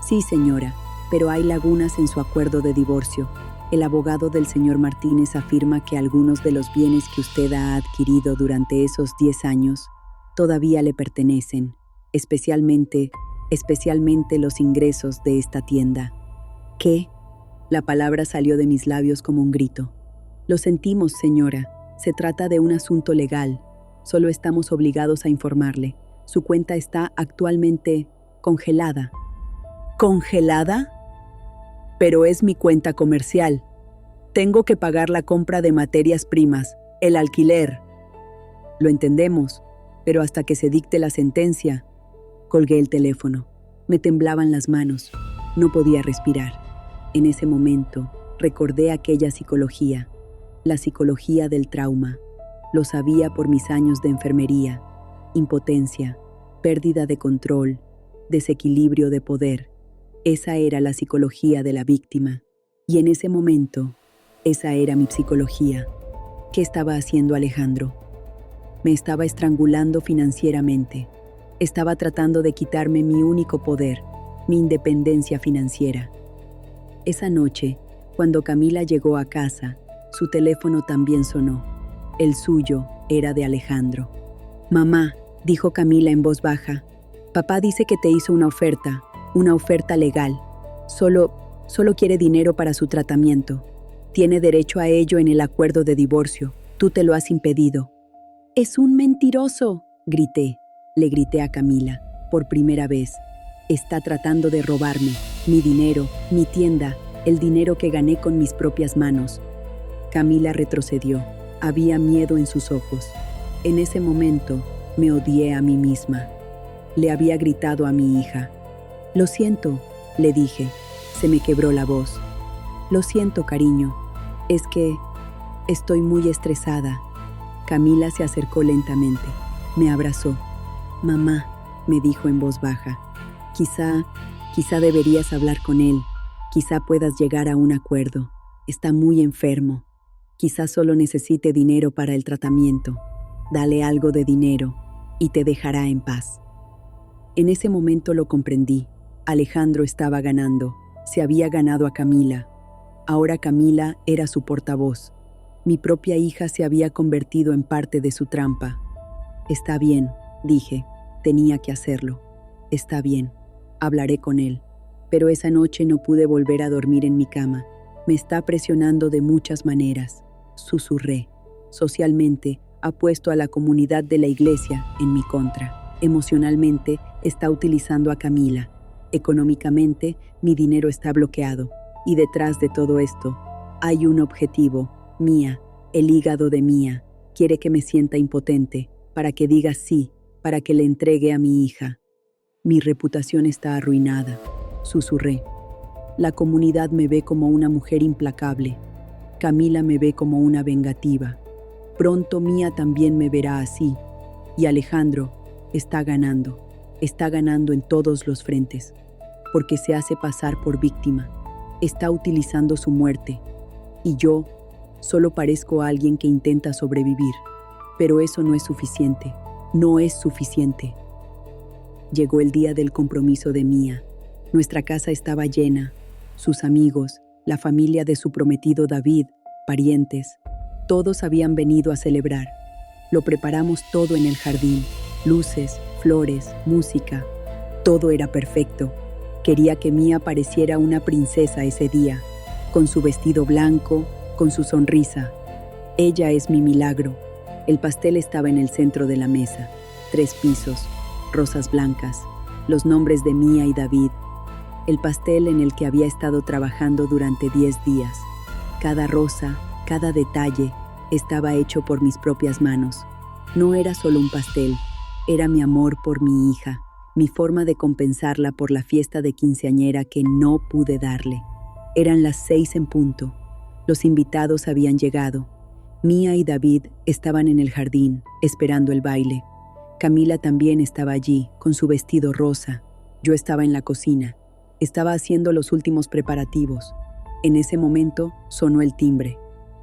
Sí, señora, pero hay lagunas en su acuerdo de divorcio. El abogado del señor Martínez afirma que algunos de los bienes que usted ha adquirido durante esos 10 años todavía le pertenecen, especialmente los ingresos de esta tienda. ¿Qué? La palabra salió de mis labios como un grito. Lo sentimos, señora. Se trata de un asunto legal. Solo estamos obligados a informarle. Su cuenta está actualmente congelada. ¿Congelada? Pero es mi cuenta comercial. Tengo que pagar la compra de materias primas, el alquiler. Lo entendemos, pero hasta que se dicte la sentencia. Colgué el teléfono. Me temblaban las manos. No podía respirar. En ese momento, recordé aquella psicología, la psicología del trauma. Lo sabía por mis años de enfermería, impotencia, pérdida de control, desequilibrio de poder. Esa era la psicología de la víctima. Y en ese momento, esa era mi psicología. ¿Qué estaba haciendo Alejandro? Me estaba estrangulando financieramente. Estaba tratando de quitarme mi único poder, mi independencia financiera. Esa noche, cuando Camila llegó a casa, su teléfono también sonó. El suyo era de Alejandro. «Mamá», dijo Camila en voz baja, «papá dice que te hizo una oferta legal. Solo quiere dinero para su tratamiento. Tiene derecho a ello en el acuerdo de divorcio. Tú te lo has impedido». «Es un mentiroso», grité. Le grité a Camila, por primera vez. Está tratando de robarme, mi dinero, mi tienda, el dinero que gané con mis propias manos. Camila retrocedió. Había miedo en sus ojos. En ese momento, me odié a mí misma. Le había gritado a mi hija. «Lo siento», le dije. Se me quebró la voz. «Lo siento, cariño. Es que estoy muy estresada». Camila se acercó lentamente. Me abrazó. «Mamá», me dijo en voz baja, quizá deberías hablar con él. Quizá puedas llegar a un acuerdo. Está muy enfermo. Quizá solo necesite dinero para el tratamiento. Dale algo de dinero y te dejará en paz». En ese momento lo comprendí. Alejandro estaba ganando. Se había ganado a Camila. Ahora Camila era su portavoz. Mi propia hija se había convertido en parte de su trampa. «Está bien», dije. Tenía que hacerlo. «Está bien. Hablaré con él». Pero esa noche no pude volver a dormir en mi cama. Me está presionando de muchas maneras. Susurré. Socialmente, ha puesto a la comunidad de la iglesia en mi contra. Emocionalmente, está utilizando a Camila. Económicamente, mi dinero está bloqueado. Y detrás de todo esto, Hay un objetivo, Mía, el hígado de Mía, quiere que me sienta impotente, para que diga sí, para que le entregue a mi hija. Mi reputación está arruinada, susurré. La comunidad me ve como una mujer implacable. Camila me ve como una vengativa. Pronto Mía también me verá así. Y Alejandro está ganando en todos los frentes, porque se hace pasar por víctima. Está utilizando su muerte. Y yo solo parezco a alguien que intenta sobrevivir. Pero eso no es suficiente. No es suficiente. Llegó el día del compromiso de Mía. Nuestra casa estaba llena. Sus amigos, la familia de su prometido David, parientes, todos habían venido a celebrar. Lo preparamos todo en el jardín. Luces, flores, música. Todo era perfecto. Quería que Mía pareciera una princesa ese día, con su vestido blanco, con su sonrisa. Ella es mi milagro. El pastel estaba en el centro de la mesa. 3 pisos, rosas blancas, los nombres de Mía y David. El pastel en el que había estado trabajando durante 10 días. Cada rosa, cada detalle, estaba hecho por mis propias manos. No era solo un pastel, era mi amor por mi hija, mi forma de compensarla por la fiesta de quinceañera que no pude darle. Eran las 6 en punto. Los invitados habían llegado. Mía y David estaban en el jardín, esperando el baile. Camila también estaba allí, con su vestido rosa. Yo estaba en la cocina. Estaba haciendo los últimos preparativos. En ese momento sonó el timbre.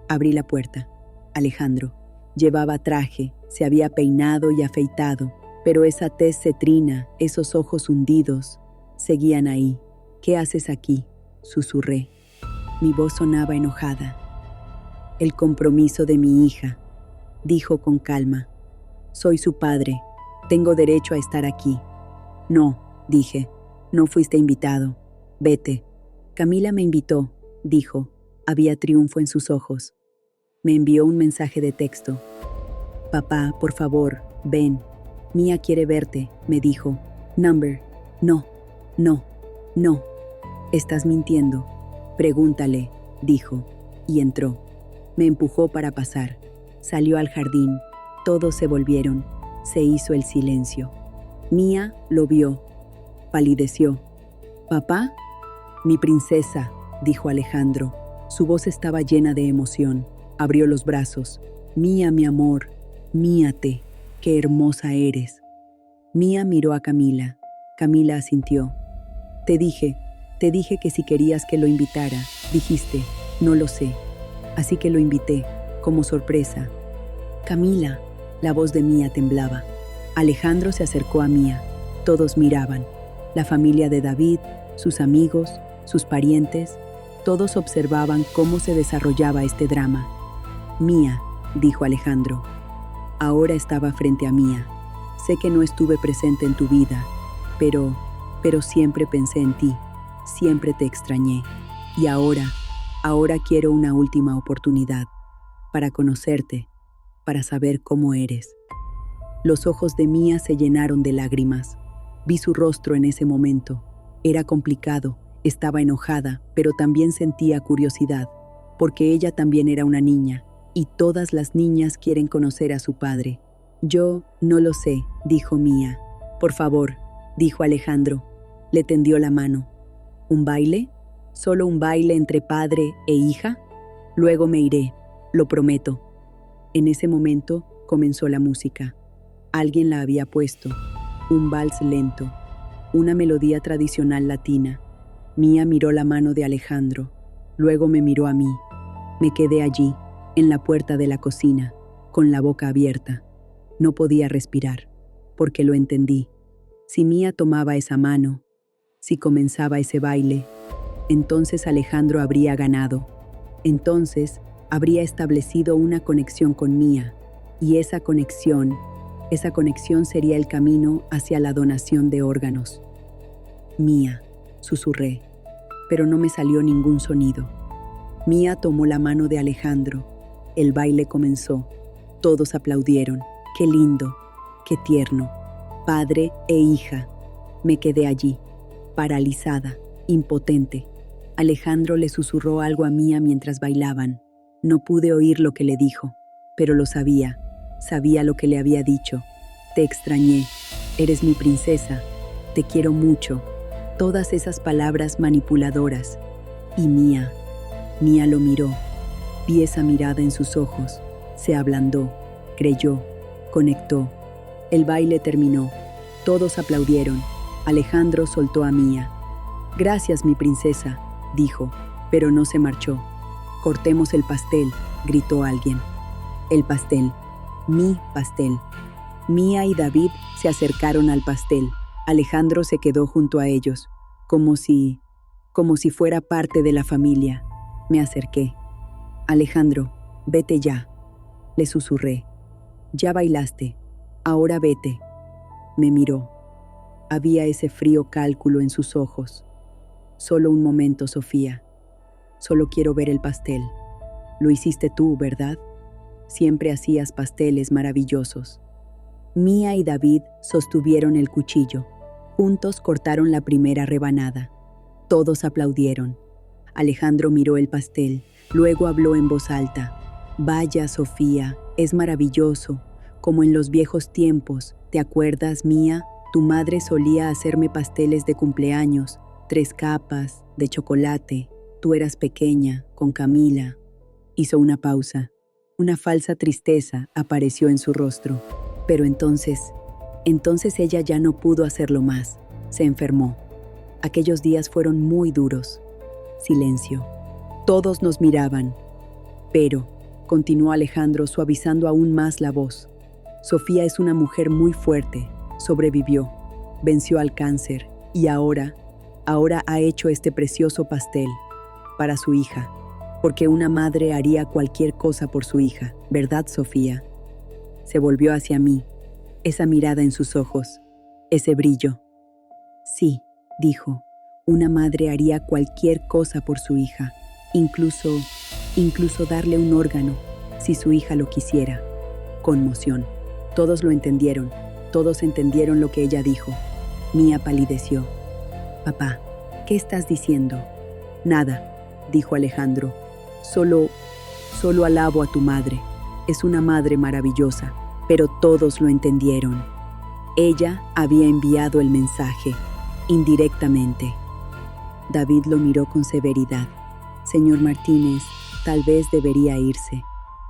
Abrí la puerta. Alejandro. Llevaba traje, se había peinado y afeitado, pero esa tez cetrina, esos ojos hundidos, seguían ahí. ¿Qué haces aquí?, susurré. Mi voz sonaba enojada. El compromiso de mi hija, dijo con calma. Soy su padre, tengo derecho a estar aquí. No, dije, no fuiste invitado. Vete. Camila me invitó, dijo. Había triunfo en sus ojos. Me envió un mensaje de texto. Papá, por favor, ven. Mía quiere verte, me dijo. Number. No, no, no. Estás mintiendo. Pregúntale, dijo, y entró. Me empujó para pasar. Salió al jardín. Todos se volvieron. Se hizo el silencio. Mía lo vio. Palideció. ¿Papá? Mi princesa, dijo Alejandro. Su voz estaba llena de emoción. Abrió los brazos. Mía, mi amor, míate, qué hermosa eres. Mía miró a Camila. Camila asintió. Te dije que si querías que lo invitara, dijiste, no lo sé. Así que lo invité, como sorpresa. Camila, la voz de Mía temblaba. Alejandro se acercó a Mía. Todos miraban. La familia de David, sus amigos, sus parientes, todos observaban cómo se desarrollaba este drama. Mía, dijo Alejandro. Ahora estaba frente a Mía. Sé que no estuve presente en tu vida, pero siempre pensé en ti, siempre te extrañé. Y ahora quiero una última oportunidad, para conocerte, para saber cómo eres. Los ojos de Mía se llenaron de lágrimas. Vi su rostro en ese momento. Era complicado, estaba enojada, pero también sentía curiosidad, porque ella también era una niña, y todas las niñas quieren conocer a su padre. Yo no lo sé, dijo Mía. Por favor, dijo Alejandro. Le tendió la mano. ¿Un baile? ¿Solo un baile entre padre e hija? Luego me iré, lo prometo. En ese momento comenzó la música. Alguien la había puesto. Un vals lento, una melodía tradicional latina. Mía miró la mano de Alejandro. Luego me miró a mí. Me quedé allí, en la puerta de la cocina, con la boca abierta. No podía respirar, porque lo entendí. Si Mía tomaba esa mano, si comenzaba ese baile, entonces Alejandro habría ganado. Entonces habría establecido una conexión con Mía, y esa conexión sería el camino hacia la donación de órganos. Mía, susurré, pero no me salió ningún sonido. Mía tomó la mano de Alejandro. El baile comenzó. Todos aplaudieron. Qué lindo, qué tierno. Padre e hija. Me quedé allí, paralizada, impotente. Alejandro le susurró algo a Mía mientras bailaban. No pude oír lo que le dijo, pero lo sabía. Sabía lo que le había dicho. Te extrañé. Eres mi princesa. Te quiero mucho. Todas esas palabras manipuladoras. Y Mía lo miró. Vi esa mirada en sus ojos. Se ablandó, creyó, conectó. El baile terminó. Todos aplaudieron. Alejandro soltó a Mía. Gracias, mi princesa, dijo, pero no se marchó. Cortemos el pastel, gritó alguien. El pastel. Mi pastel. Mía y David se acercaron al pastel. Alejandro se quedó junto a ellos, como si fuera parte de la familia. Me acerqué. Alejandro, vete ya, le susurré. Ya bailaste, ahora vete. Me miró. Había ese frío cálculo en sus ojos. Solo un momento, Sofía. Solo quiero ver el pastel. Lo hiciste tú, ¿verdad? Siempre hacías pasteles maravillosos. Mía y David sostuvieron el cuchillo. Juntos cortaron la primera rebanada. Todos aplaudieron. Alejandro miró el pastel, luego habló en voz alta. Vaya, Sofía, es maravilloso, como en los viejos tiempos. ¿Te acuerdas, Mía? Tu madre solía hacerme pasteles de cumpleaños, 3 capas, de chocolate. Tú eras pequeña, con Camila. Hizo una pausa. Una falsa tristeza apareció en su rostro. Pero entonces ella ya no pudo hacerlo más. Se enfermó. Aquellos días fueron muy duros. Silencio. Todos nos miraban. Pero, continuó Alejandro suavizando aún más la voz, Sofía es una mujer muy fuerte. Sobrevivió. Venció al cáncer. Y ahora ha hecho este precioso pastel para su hija. Porque una madre haría cualquier cosa por su hija, ¿verdad, Sofía? Se volvió hacia mí, esa mirada en sus ojos, ese brillo. Sí, dijo, una madre haría cualquier cosa por su hija, incluso darle un órgano, si su hija lo quisiera. Conmoción. Todos lo entendieron, todos entendieron lo que ella dijo. Mía palideció. Papá, ¿qué estás diciendo? Nada, dijo Alejandro. Solo alabo a tu madre. Es una madre maravillosa, pero todos lo entendieron. Ella había enviado el mensaje, indirectamente. David lo miró con severidad. Señor Martínez, tal vez debería irse.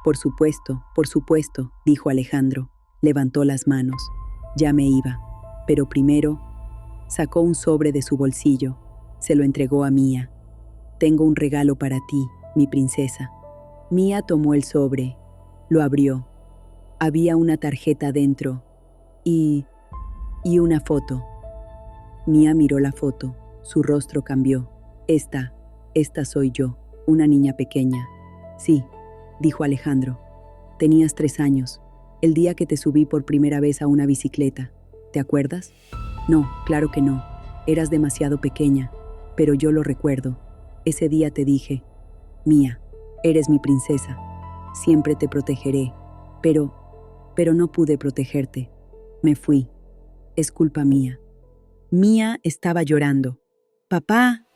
Por supuesto, dijo Alejandro. Levantó las manos. Ya me iba, pero primero sacó un sobre de su bolsillo. Se lo entregó a Mía. Tengo un regalo para ti, mi princesa. Mía tomó el sobre, lo abrió. Había una tarjeta dentro y una foto. Mía miró la foto, su rostro cambió. Esta soy yo, una niña pequeña. Sí, dijo Alejandro. Tenías 3 años, el día que te subí por primera vez a una bicicleta. ¿Te acuerdas? No, claro que no. Eras demasiado pequeña, pero yo lo recuerdo. Ese día te dije, Mía, eres mi princesa. Siempre te protegeré. Pero no pude protegerte. Me fui. Es culpa mía. Mía estaba llorando. Papá.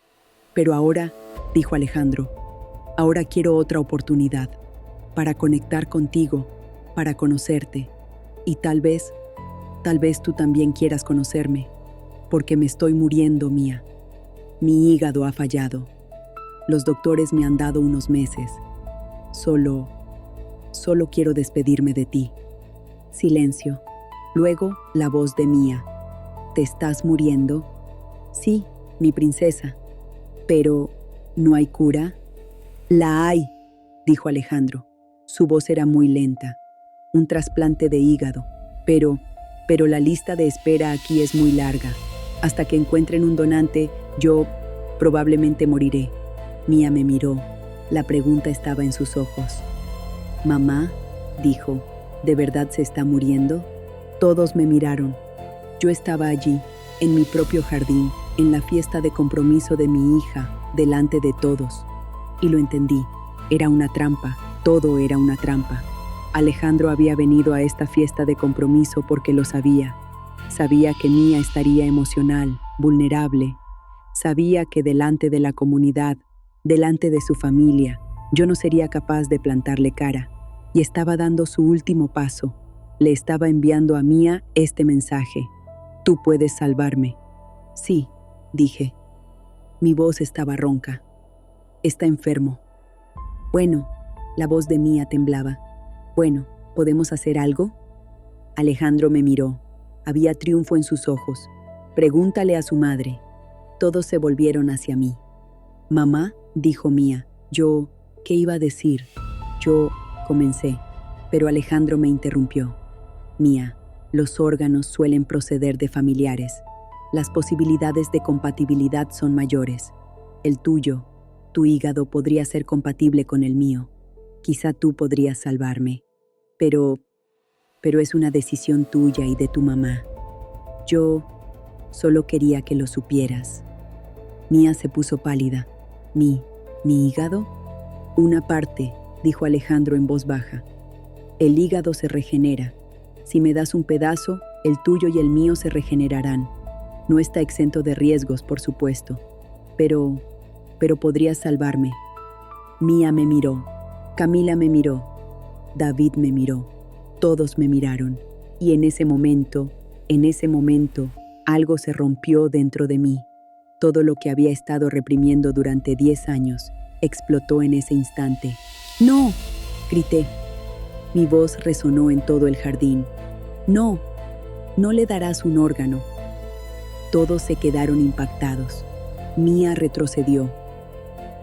Pero ahora, dijo Alejandro, ahora quiero otra oportunidad para conectar contigo, para conocerte. Y tal vez tú también quieras conocerme, porque me estoy muriendo, Mía. Mi hígado ha fallado. Los doctores me han dado unos meses. Solo quiero despedirme de ti. Silencio. Luego, la voz de Mía. ¿Te estás muriendo? Sí, mi princesa. Pero, ¿no hay cura? La hay, dijo Alejandro. Su voz era muy lenta. Un trasplante de hígado. Pero la lista de espera aquí es muy larga. Hasta que encuentren un donante, yo probablemente moriré. Mía me miró. La pregunta estaba en sus ojos. Mamá, dijo, ¿de verdad se está muriendo? Todos me miraron. Yo estaba allí, en mi propio jardín, en la fiesta de compromiso de mi hija, delante de todos. Y lo entendí. Era una trampa. Todo era una trampa. Alejandro había venido a esta fiesta de compromiso porque lo sabía. Sabía que Mía estaría emocional, vulnerable. Sabía que delante de la comunidad, delante de su familia, yo no sería capaz de plantarle cara, y estaba dando su último paso. Le estaba enviando a Mía este mensaje: tú puedes salvarme. Sí, dije. Mi voz estaba ronca. Está enfermo. Bueno, la voz de Mía temblaba. Bueno, ¿podemos hacer algo? Alejandro me miró. Había triunfo en sus ojos. Pregúntale a su madre. Todos se volvieron hacia mí. Mamá, dijo Mía. ¿Qué iba a decir? Comencé, pero Alejandro me interrumpió. Mía, los órganos suelen proceder de familiares. Las posibilidades de compatibilidad son mayores. El tuyo, tu hígado podría ser compatible con el mío. Quizá tú podrías salvarme. Pero es una decisión tuya y de tu mamá. Yo solo quería que lo supieras. Mía se puso pálida. ¿Mi hígado? Una parte, dijo Alejandro en voz baja. El hígado se regenera. Si me das un pedazo, el tuyo y el mío se regenerarán. No está exento de riesgos, por supuesto. Pero podrías salvarme. Mía me miró. Camila me miró. David me miró. Todos me miraron. Y en ese momento, algo se rompió dentro de mí. Todo lo que había estado reprimiendo durante 10 años explotó en ese instante. ¡No!, grité. Mi voz resonó en todo el jardín. No le darás un órgano. Todos se quedaron impactados. Mía retrocedió.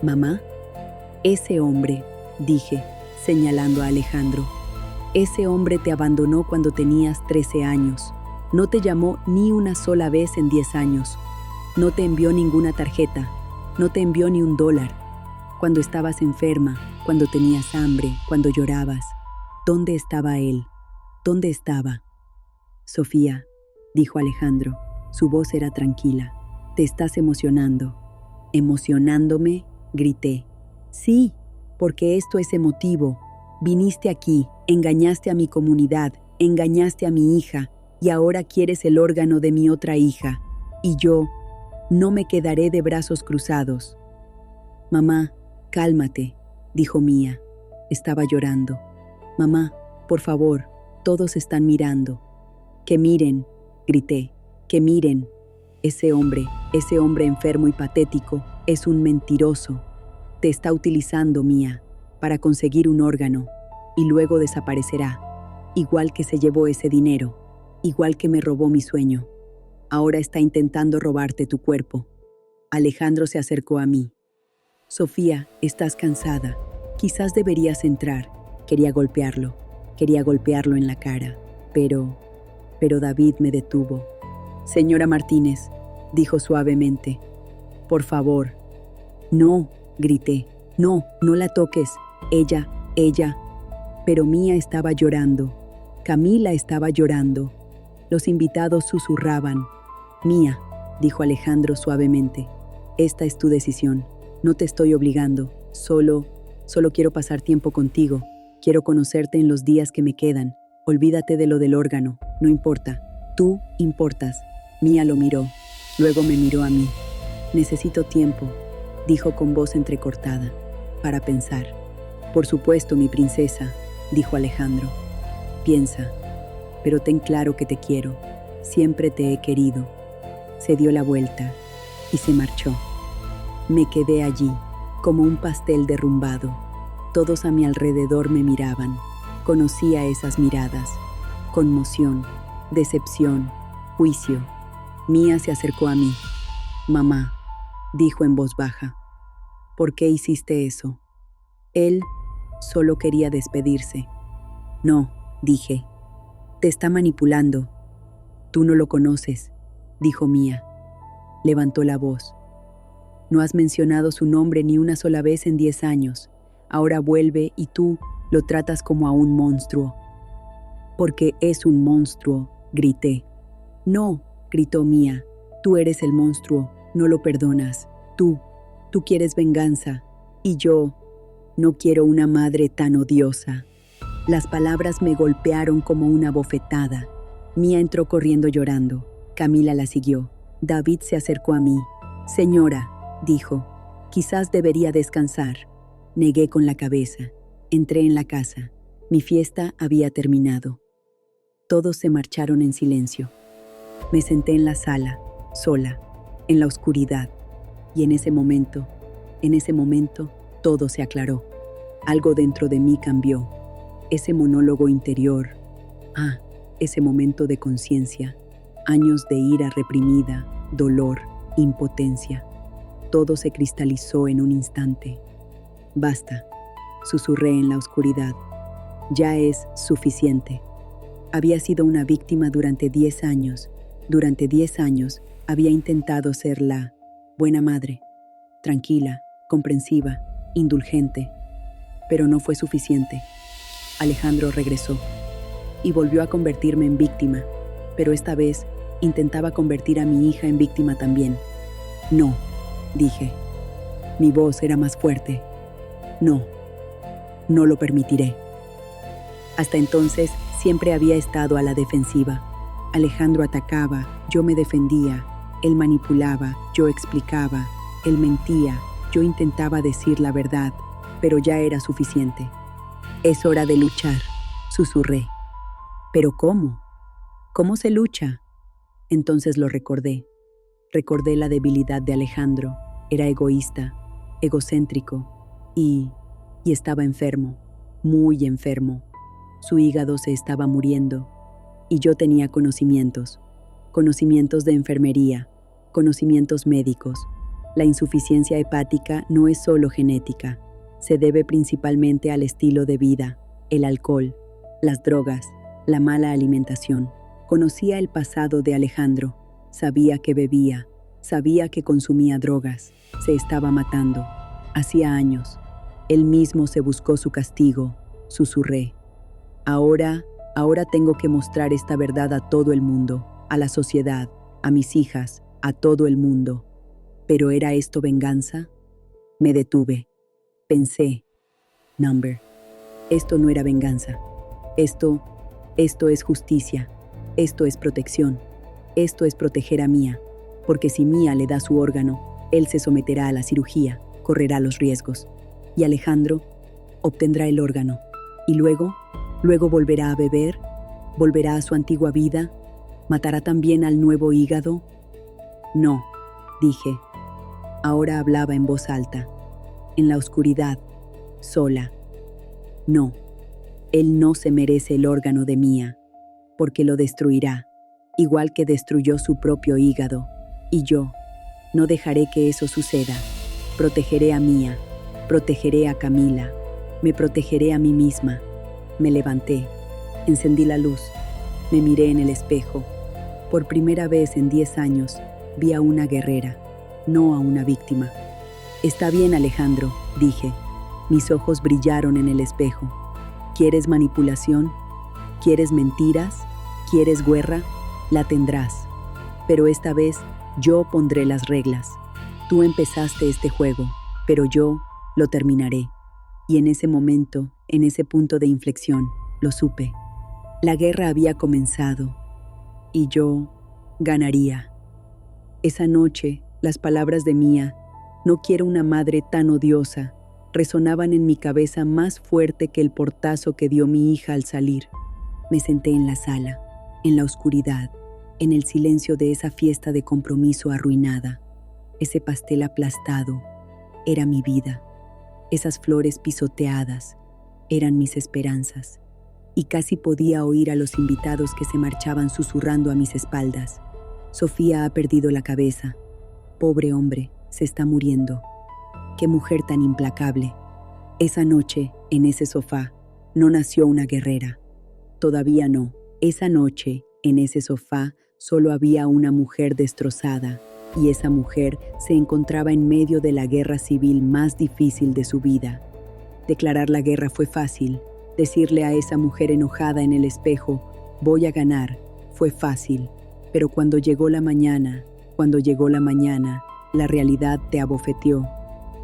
Mamá, ese hombre, dije, señalando a Alejandro. Ese hombre te abandonó cuando tenías 13 años. No te llamó ni una sola vez en 10 años. No te envió ninguna tarjeta. No te envió ni $1. Cuando estabas enferma, cuando tenías hambre, cuando llorabas. ¿Dónde estaba él? ¿Dónde estaba? Sofía, dijo Alejandro. Su voz era tranquila. Te estás emocionando. ¿Emocionándome?, grité. Sí, porque esto es emotivo. Viniste aquí, engañaste a mi comunidad, engañaste a mi hija, y ahora quieres el órgano de mi otra hija. Y yo no me quedaré de brazos cruzados. Mamá, cálmate, dijo Mía. Estaba llorando. Mamá, por favor, todos están mirando. Que miren, grité, que miren. Ese hombre enfermo y patético, es un mentiroso. Te está utilizando, Mía, para conseguir un órgano, y luego desaparecerá, igual que se llevó ese dinero, igual que me robó mi sueño. Ahora está intentando robarte tu cuerpo. Alejandro se acercó a mí. Sofía, estás cansada. Quizás deberías entrar. Quería golpearlo en la cara, pero David me detuvo. Señora Martínez, dijo suavemente, por favor. No, grité, no la toques. Ella. Pero Mía estaba llorando. Camila estaba llorando. Los invitados susurraban. Mía, dijo Alejandro suavemente, esta es tu decisión. No te estoy obligando. Solo quiero pasar tiempo contigo. Quiero conocerte en los días que me quedan. Olvídate de lo del órgano. No importa. Tú importas. Mía lo miró. Luego me miró a mí. Necesito tiempo, dijo con voz entrecortada, para pensar. Por supuesto, mi princesa, dijo Alejandro. Piensa, pero ten claro que te quiero. Siempre te he querido. Se dio la vuelta y se marchó. Me quedé allí, como un pastel derrumbado. Todos a mi alrededor me miraban. Conocía esas miradas. Conmoción, decepción, juicio. Mía se acercó a mí. Mamá, dijo en voz baja, ¿por qué hiciste eso? Él solo quería despedirse. No, dije, te está manipulando. Tú no lo conoces, dijo Mía. Levantó la voz. No has mencionado su nombre ni una sola vez en 10 años. Ahora vuelve y tú lo tratas como a un monstruo. Porque es un monstruo, grité. No, gritó Mía, tú eres el monstruo, no lo perdonas. Tú quieres venganza. Y yo no quiero una madre tan odiosa. Las palabras me golpearon como una bofetada. Mía entró corriendo llorando. Camila la siguió. David se acercó a mí. Señora, dijo, quizás debería descansar. Negué con la cabeza. Entré en la casa. Mi fiesta había terminado. Todos se marcharon en silencio. Me senté en la sala, sola, en la oscuridad. Y en ese momento, todo se aclaró. Algo dentro de mí cambió. Ese monólogo interior. Ese momento de conciencia. Años de ira reprimida, dolor, impotencia. Todo se cristalizó en un instante. Basta, susurré en la oscuridad. Ya es suficiente. Había sido una víctima durante 10 años. Durante 10 años había intentado ser la buena madre, tranquila, comprensiva, indulgente. Pero no fue suficiente. Alejandro regresó y volvió a convertirme en víctima, pero esta vez intentaba convertir a mi hija en víctima también. No, dije. Mi voz era más fuerte. No, no lo permitiré. Hasta entonces siempre había estado a la defensiva. Alejandro atacaba, yo me defendía, él manipulaba, yo explicaba, él mentía, yo intentaba decir la verdad, pero ya era suficiente. Es hora de luchar, susurré. ¿Pero cómo? ¿Cómo se lucha? Entonces lo recordé. Recordé la debilidad de Alejandro. Era egoísta, egocéntrico y estaba enfermo, muy enfermo. Su hígado se estaba muriendo y yo tenía conocimientos de enfermería, conocimientos médicos. La insuficiencia hepática no es solo genética, se debe principalmente al estilo de vida, el alcohol, las drogas, la mala alimentación. Conocía el pasado de Alejandro, sabía que bebía, sabía que consumía drogas, se estaba matando. Hacía años, él mismo se buscó su castigo, susurré. Ahora tengo que mostrar esta verdad a todo el mundo, a la sociedad, a mis hijas, a todo el mundo. ¿Pero era esto venganza? Me detuve. Pensé, esto no era venganza. Esto es justicia. Esto es protección. Esto es proteger a Mía. Porque si Mía le da su órgano, él se someterá a la cirugía, correrá los riesgos. Y Alejandro obtendrá el órgano. Y luego volverá a beber, volverá a su antigua vida, matará también al nuevo hígado. No, dije. Ahora hablaba en voz alta, en la oscuridad, sola. No, él no se merece el órgano de Mía, porque lo destruirá, igual que destruyó su propio hígado. Y yo no dejaré que eso suceda. Protegeré a Mía, protegeré a Camila, me protegeré a mí misma. Me levanté, encendí la luz, me miré en el espejo. Por primera vez en 10 años, vi a una guerrera, no a una víctima. Está bien, Alejandro, dije. Mis ojos brillaron en el espejo. ¿Quieres manipulación? ¿Quieres mentiras? ¿Quieres guerra? La tendrás. Pero esta vez yo pondré las reglas. Tú empezaste este juego, pero yo lo terminaré. Y en ese momento, en ese punto de inflexión, lo supe. La guerra había comenzado y yo ganaría. Esa noche, las palabras de Mía, no quiero una madre tan odiosa, resonaban en mi cabeza más fuerte que el portazo que dio mi hija al salir. Me senté en la sala, en la oscuridad, en el silencio de esa fiesta de compromiso arruinada. Ese pastel aplastado era mi vida. Esas flores pisoteadas eran mis esperanzas. Y casi podía oír a los invitados que se marchaban susurrando a mis espaldas. Sofía ha perdido la cabeza. Pobre hombre, se está muriendo. Qué mujer tan implacable. Esa noche, en ese sofá, no nació una guerrera. Todavía no. Esa noche, en ese sofá, solo había una mujer destrozada. Y esa mujer se encontraba en medio de la guerra civil más difícil de su vida. Declarar la guerra fue fácil. Decirle a esa mujer enojada en el espejo, voy a ganar, fue fácil. Pero cuando llegó la mañana, la realidad te abofeteó.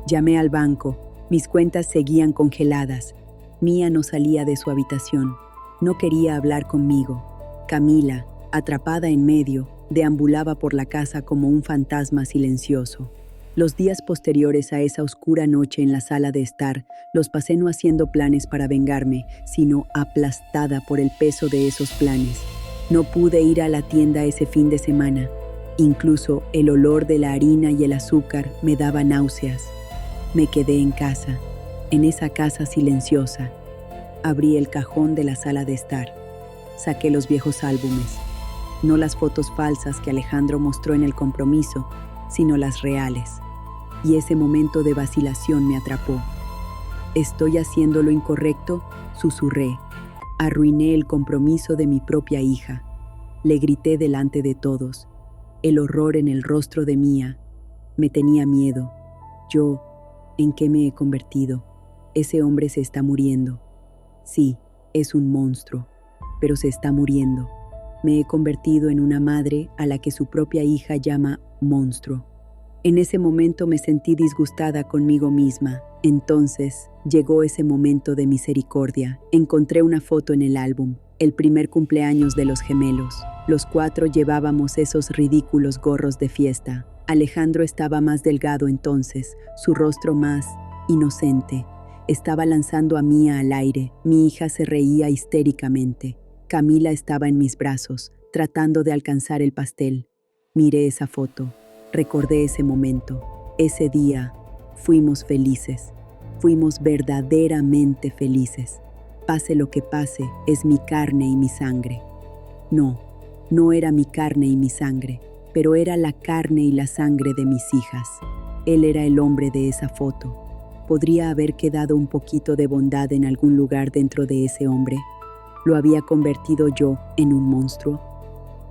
Llamé al banco, mis cuentas seguían congeladas. Mía no salía de su habitación, no quería hablar conmigo. Camila, atrapada en medio, deambulaba por la casa como un fantasma silencioso. Los días posteriores a esa oscura noche en la sala de estar, los pasé no haciendo planes para vengarme, sino aplastada por el peso de esos planes. No pude ir a la tienda ese fin de semana. Incluso el olor de la harina y el azúcar me daba náuseas. Me quedé en casa, en esa casa silenciosa. Abrí el cajón de la sala de estar. Saqué los viejos álbumes. No las fotos falsas que Alejandro mostró en el compromiso, sino las reales. Y ese momento de vacilación me atrapó. ¿Estoy haciendo lo incorrecto?, susurré. Arruiné el compromiso de mi propia hija. Le grité delante de todos. El horror en el rostro de Mía me tenía miedo. Yo, ¿en qué me he convertido? Ese hombre se está muriendo. Sí, es un monstruo, pero se está muriendo. Me he convertido en una madre a la que su propia hija llama monstruo. En ese momento me sentí disgustada conmigo misma. Entonces llegó ese momento de misericordia. Encontré una foto en el álbum, el primer cumpleaños de los gemelos. Los 4 llevábamos esos ridículos gorros de fiesta. Alejandro estaba más delgado entonces, su rostro más inocente. Estaba lanzando a Mía al aire. Mi hija se reía histéricamente. Camila estaba en mis brazos, tratando de alcanzar el pastel. Miré esa foto. Recordé ese momento. Ese día fuimos felices. Fuimos verdaderamente felices. Pase lo que pase, es mi carne y mi sangre. No, no era mi carne y mi sangre, pero era la carne y la sangre de mis hijas. Él era el hombre de esa foto. ¿Podría haber quedado un poquito de bondad en algún lugar dentro de ese hombre? ¿Lo había convertido yo en un monstruo?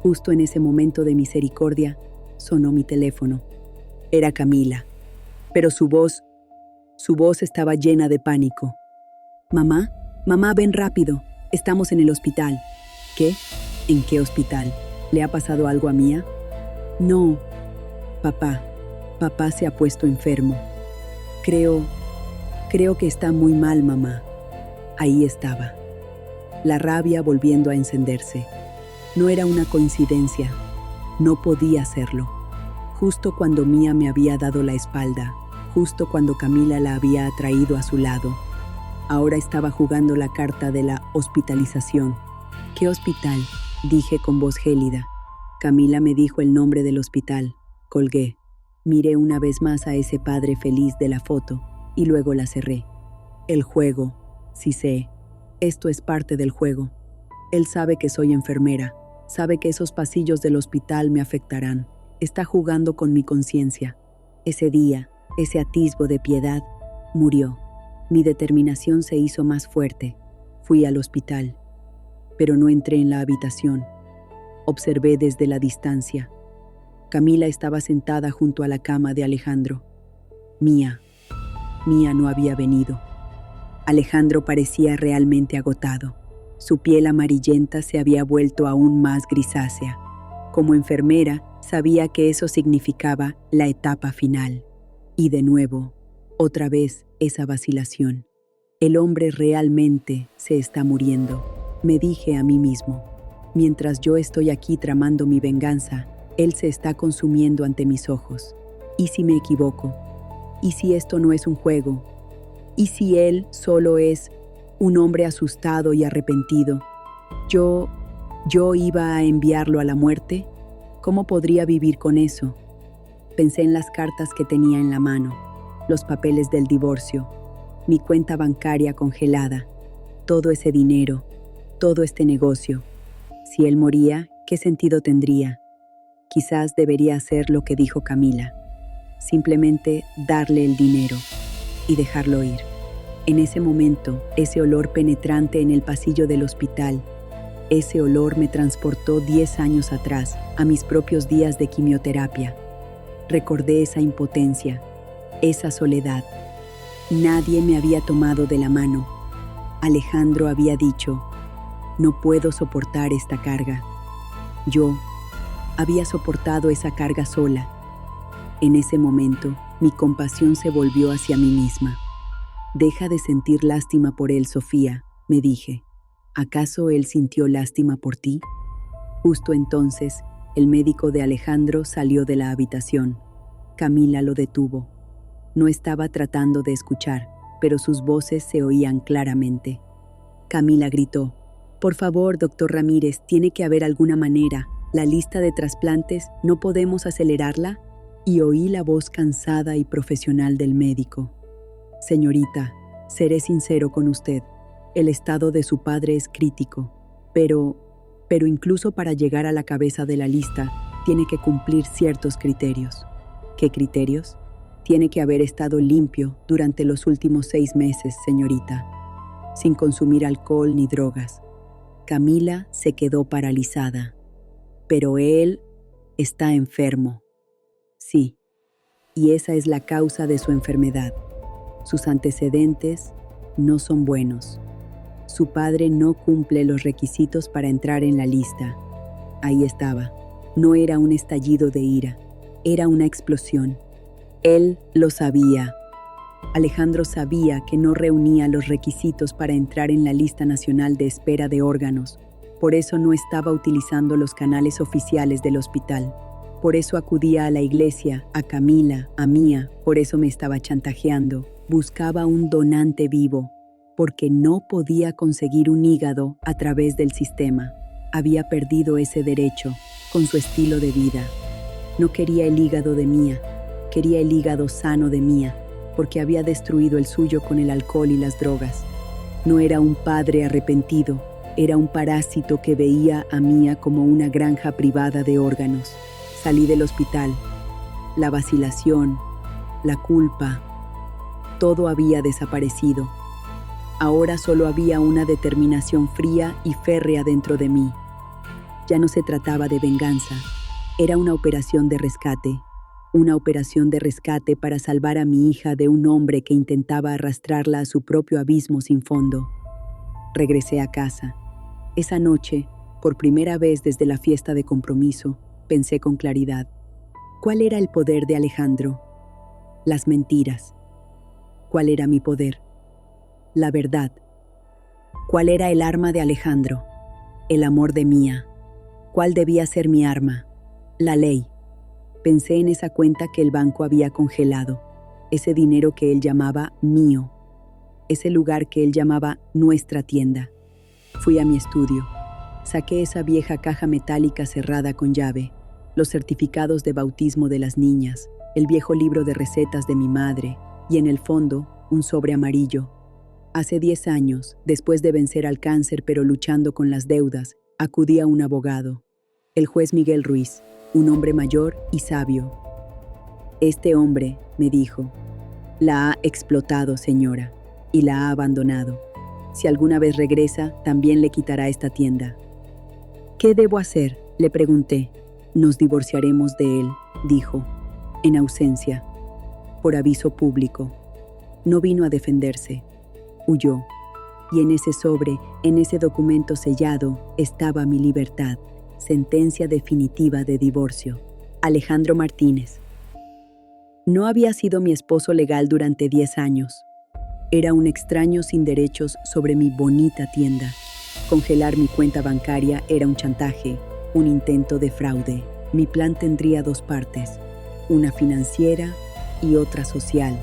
Justo en ese momento de misericordia, sonó mi teléfono. Era Camila, pero su voz estaba llena de pánico. «Mamá, mamá, ven rápido, estamos en el hospital». «¿Qué? ¿En qué hospital? ¿Le ha pasado algo a Mía?» «No, papá se ha puesto enfermo. Creo que está muy mal, mamá». Ahí estaba, la rabia volviendo a encenderse. No era una coincidencia, no podía serlo. Justo cuando Mía me había dado la espalda, justo cuando Camila la había atraído a su lado, ahora estaba jugando la carta de la hospitalización. «¿Qué hospital?», dije con voz gélida. Camila me dijo el nombre del hospital. Colgué. Miré una vez más a ese padre feliz de la foto y luego la cerré. El juego, sí sé, esto es parte del juego. Él sabe que soy enfermera, sabe que esos pasillos del hospital me afectarán. Está jugando con mi conciencia. Ese día, ese atisbo de piedad, murió. Mi determinación se hizo más fuerte. Fui al hospital, pero no entré en la habitación. Observé desde la distancia. Camila estaba sentada junto a la cama de Alejandro. Mía no había venido. Alejandro parecía realmente agotado. Su piel amarillenta se había vuelto aún más grisácea. Como enfermera, sabía que eso significaba la etapa final. Y de nuevo, otra vez esa vacilación. El hombre realmente se está muriendo, me dije a mí mismo. Mientras yo estoy aquí tramando mi venganza, él se está consumiendo ante mis ojos. ¿Y si me equivoco? ¿Y si esto no es un juego? ¿Y si él solo es un hombre asustado y arrepentido? ¿Yo iba a enviarlo a la muerte? ¿Cómo podría vivir con eso? Pensé en las cartas que tenía en la mano, los papeles del divorcio, mi cuenta bancaria congelada, todo ese dinero, todo este negocio. Si él moría, ¿qué sentido tendría? Quizás debería hacer lo que dijo Camila, simplemente darle el dinero y dejarlo ir. En ese momento, ese olor penetrante en el pasillo del hospital, ese olor me transportó 10 años atrás, a mis propios días de quimioterapia. Recordé esa impotencia, esa soledad. Nadie me había tomado de la mano. Alejandro había dicho, no puedo soportar esta carga. Yo había soportado esa carga sola. En ese momento, mi compasión se volvió hacia mí misma. Deja de sentir lástima por él, Sofía, me dije. ¿Acaso él sintió lástima por ti? Justo entonces, El médico de Alejandro salió de la habitación. Camila lo detuvo. No estaba tratando de escuchar, pero sus voces se oían claramente. Camila gritó: «Por favor, doctor Ramírez, tiene que haber alguna manera. La lista de trasplantes, ¿no podemos acelerarla?». Y oí la voz cansada y profesional del médico: «Señorita, seré sincero con usted. El estado de su padre es crítico, pero incluso para llegar a la cabeza de la lista, tiene que cumplir ciertos criterios». «¿Qué criterios?». «Tiene que haber estado limpio durante los últimos 6 meses, señorita, sin consumir alcohol ni drogas». Camila se quedó paralizada. «Pero él está enfermo». «Sí, y esa es la causa de su enfermedad. Sus antecedentes no son buenos. Su padre no cumple los requisitos para entrar en la lista». Ahí estaba. No era un estallido de ira, era una explosión. Él lo sabía. Alejandro sabía que no reunía los requisitos para entrar en la lista nacional de espera de órganos. Por eso no estaba utilizando los canales oficiales del hospital. Por eso acudía a la iglesia, a Camila, a Mía. Por eso me estaba chantajeando. Buscaba un donante vivo, porque no podía conseguir un hígado a través del sistema. Había perdido ese derecho con su estilo de vida. No quería el hígado de Mía, quería el hígado sano de Mía, porque había destruido el suyo con el alcohol y las drogas. No era un padre arrepentido, era un parásito que veía a Mía como una granja privada de órganos. Salí del hospital. La vacilación, la culpa, todo había desaparecido. Ahora solo había una determinación fría y férrea dentro de mí. Ya no se trataba de venganza, era una operación de rescate. Una operación de rescate para salvar a mi hija de un hombre que intentaba arrastrarla a su propio abismo sin fondo. Regresé a casa. Esa noche, por primera vez desde la fiesta de compromiso, pensé con claridad. ¿Cuál era el poder de Alejandro? Las mentiras. ¿Cuál era mi poder? La verdad. ¿Cuál era el arma de Alejandro? El amor de Mía. ¿Cuál debía ser mi arma? La ley. Pensé en esa cuenta que el banco había congelado, ese dinero que él llamaba mío, ese lugar que él llamaba nuestra tienda. Fui a mi estudio. Saqué esa vieja caja metálica cerrada con llave, los certificados de bautismo de las niñas, el viejo libro de recetas de mi madre y en el fondo un sobre amarillo. Hace 10 años, después de vencer al cáncer pero luchando con las deudas, acudí a un abogado, el juez Miguel Ruiz, un hombre mayor y sabio. «Este hombre», me dijo, «la ha explotado, señora, y la ha abandonado. Si alguna vez regresa, también le quitará esta tienda». «¿Qué debo hacer?», le pregunté. «Nos divorciaremos de él», dijo, «en ausencia, por aviso público». No vino a defenderse. Huyó. Y en ese sobre, en ese documento sellado, estaba mi libertad. Sentencia definitiva de divorcio. Alejandro Martínez. No había sido mi esposo legal durante 10 años. Era un extraño sin derechos sobre mi bonita tienda. Congelar mi cuenta bancaria era un chantaje, un intento de fraude. Mi plan tendría 2 partes, una financiera y otra social.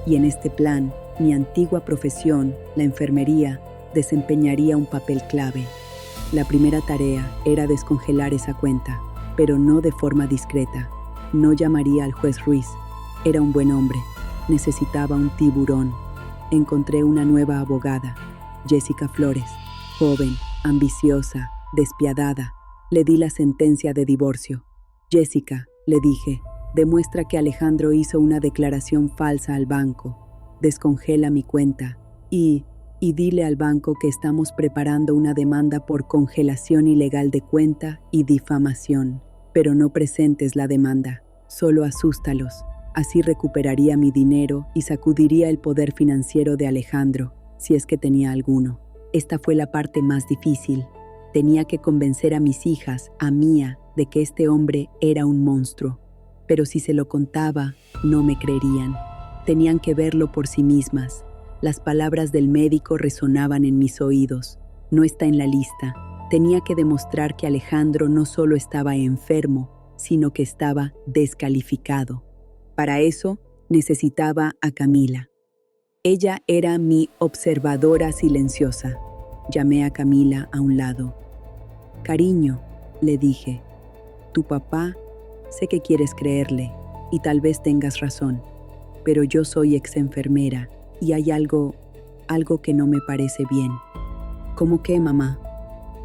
Y en este plan, mi antigua profesión, la enfermería, desempeñaría un papel clave. La primera tarea era descongelar esa cuenta, pero no de forma discreta. No llamaría al juez Ruiz. Era un buen hombre. Necesitaba un tiburón. Encontré una nueva abogada, Jessica Flores. Joven, ambiciosa, despiadada. Le di la sentencia de divorcio. «Jessica», le dije, «demuestra que Alejandro hizo una declaración falsa al banco. Descongela mi cuenta y dile al banco que estamos preparando una demanda por congelación ilegal de cuenta y difamación. Pero no presentes la demanda, solo asústalos. Así recuperaría mi dinero y sacudiría el poder financiero de Alejandro, si es que tenía alguno». Esta fue la parte más difícil. Tenía que convencer a mis hijas, a Mía, de que este hombre era un monstruo. Pero si se lo contaba, no me creerían. Tenían que verlo por sí mismas. Las palabras del médico resonaban en mis oídos. «No está en la lista. Tenía que demostrar que Alejandro no solo estaba enfermo, sino que estaba descalificado. Para eso necesitaba a Camila. Ella era mi observadora silenciosa. Llamé a Camila a un lado. «Cariño», le dije, «tu papá, sé que quieres creerle y tal vez tengas razón, pero yo soy ex enfermera y hay algo que no me parece bien». «¿Cómo qué, mamá?»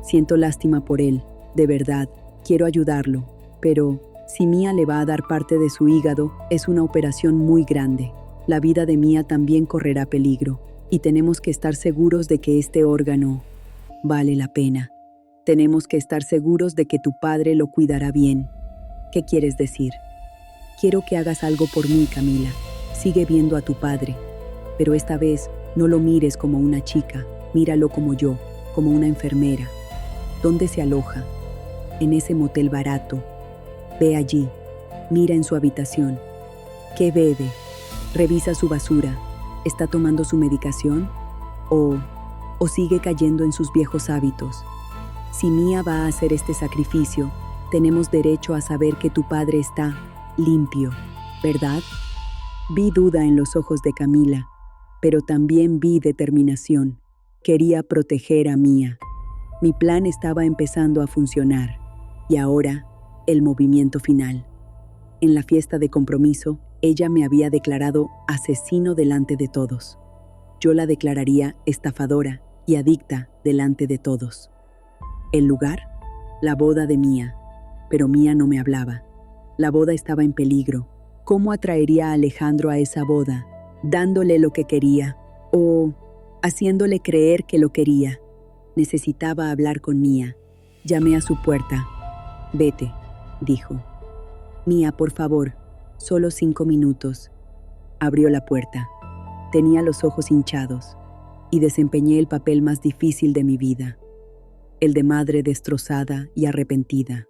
«Siento lástima por él, de verdad, quiero ayudarlo, pero si Mía le va a dar parte de su hígado, es una operación muy grande. La vida de Mía también correrá peligro y tenemos que estar seguros de que este órgano vale la pena. Tenemos que estar seguros de que tu padre lo cuidará bien». «¿Qué quieres decir?» «Quiero que hagas algo por mí, Camila. Sigue viendo a tu padre, pero esta vez no lo mires como una chica, míralo como yo, como una enfermera. ¿Dónde se aloja?» «En ese motel barato. Ve allí, mira en su habitación. ¿Qué bebe? Revisa su basura. ¿Está tomando su medicación? ¿O sigue cayendo en sus viejos hábitos? Si Mía va a hacer este sacrificio, tenemos derecho a saber que tu padre está limpio, ¿verdad?» Vi duda en los ojos de Camila, pero también vi determinación. Quería proteger a Mía. Mi plan estaba empezando a funcionar. Y ahora, el movimiento final. En la fiesta de compromiso, ella me había declarado asesino delante de todos. Yo la declararía estafadora y adicta delante de todos. El lugar, la boda de Mía. Pero Mía no me hablaba. La boda estaba en peligro. ¿Cómo atraería a Alejandro a esa boda? ¿Dándole lo que quería? ¿O haciéndole creer que lo quería? Necesitaba hablar con Mía. Llamé a su puerta. «Vete», dijo. «Mía, por favor, solo 5 minutos». Abrió la puerta. Tenía los ojos hinchados y desempeñé el papel más difícil de mi vida, el de madre destrozada y arrepentida.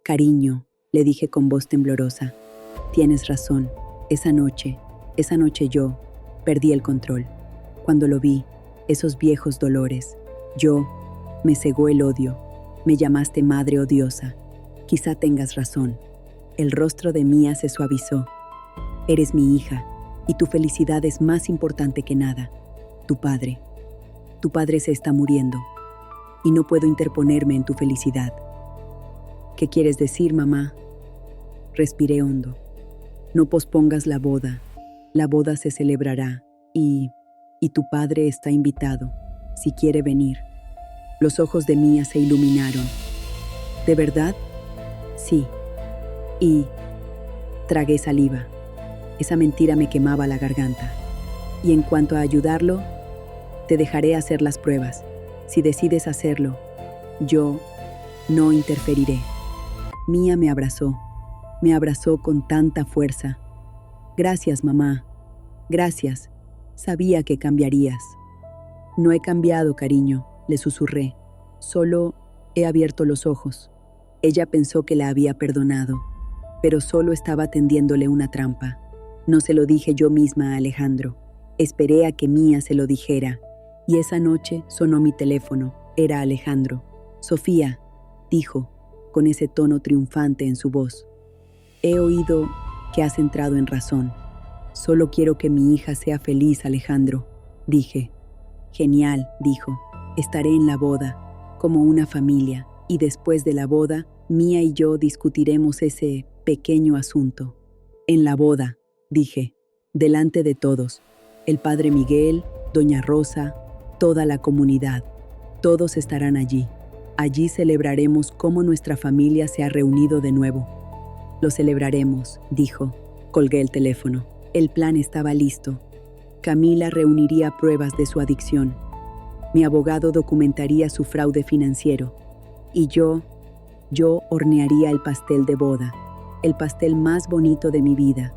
«Cariño», le dije con voz temblorosa, «tienes razón. Esa noche yo perdí el control. Cuando lo vi, esos viejos dolores, me cegó el odio. Me llamaste madre odiosa. Quizá tengas razón». El rostro de Mía se suavizó. «Eres mi hija, y tu felicidad es más importante que nada. Tu padre se está muriendo, y no puedo interponerme en tu felicidad». «¿Qué quieres decir, mamá?» Respiré hondo. «No pospongas la boda. La boda se celebrará, y tu padre está invitado, si quiere venir». Los ojos de Mía se iluminaron. «¿De verdad?» «Sí». Y tragué saliva. Esa mentira me quemaba la garganta. «Y en cuanto a ayudarlo, te dejaré hacer las pruebas. Si decides hacerlo, yo no interferiré». Mía me abrazó con tanta fuerza. «Gracias, mamá. Gracias. Sabía que cambiarías». «No he cambiado, cariño», le susurré. «Solo he abierto los ojos». Ella pensó que la había perdonado, pero solo estaba tendiéndole una trampa. No se lo dije yo misma a Alejandro. Esperé a que Mía se lo dijera, y esa noche sonó mi teléfono. Era Alejandro. «Sofía», dijo, con ese tono triunfante en su voz. «He oído que has entrado en razón. Solo quiero que mi hija sea feliz, Alejandro», dije. «Genial», dijo. «Estaré en la boda, como una familia, y después de la boda, Mía y yo discutiremos ese pequeño asunto». «En la boda», dije, delante de todos, el padre Miguel, doña Rosa, toda la comunidad. Todos estarán allí. Allí celebraremos cómo nuestra familia se ha reunido de nuevo. «Lo celebraremos», dijo. Colgué el teléfono. El plan estaba listo. Camila reuniría pruebas de su adicción. Mi abogado documentaría su fraude financiero. Y yo hornearía el pastel de boda, el pastel más bonito de mi vida.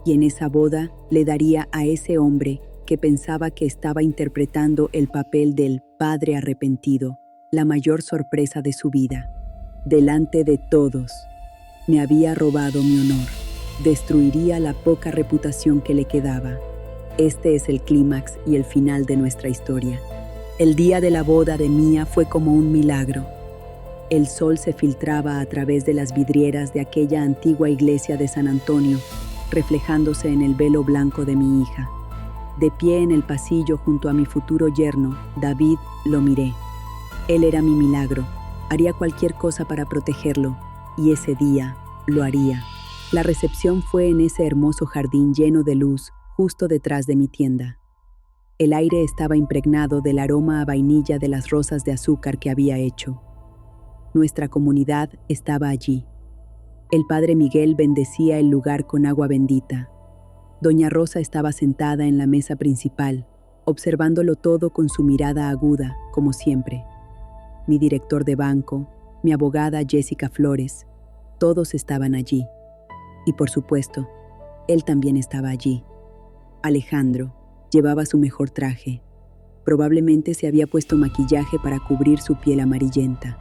Y en esa boda le daría a ese hombre que pensaba que estaba interpretando el papel del padre arrepentido, la mayor sorpresa de su vida. Delante de todos, me había robado mi honor. Destruiría la poca reputación que le quedaba. Este es el clímax y el final de nuestra historia. El día de la boda de Mía fue como un milagro. El sol se filtraba a través de las vidrieras de aquella antigua iglesia de San Antonio, reflejándose en el velo blanco de mi hija. De pie en el pasillo junto a mi futuro yerno, David, lo miré. Él era mi milagro. Haría cualquier cosa para protegerlo, y ese día lo haría. La recepción fue en ese hermoso jardín lleno de luz, justo detrás de mi tienda. El aire estaba impregnado del aroma a vainilla de las rosas de azúcar que había hecho. Nuestra comunidad estaba allí. El padre Miguel bendecía el lugar con agua bendita. Doña Rosa estaba sentada en la mesa principal, observándolo todo con su mirada aguda, como siempre. Mi director de banco, mi abogada Jessica Flores, todos estaban allí. Y por supuesto, él también estaba allí. Alejandro llevaba su mejor traje. Probablemente se había puesto maquillaje para cubrir su piel amarillenta.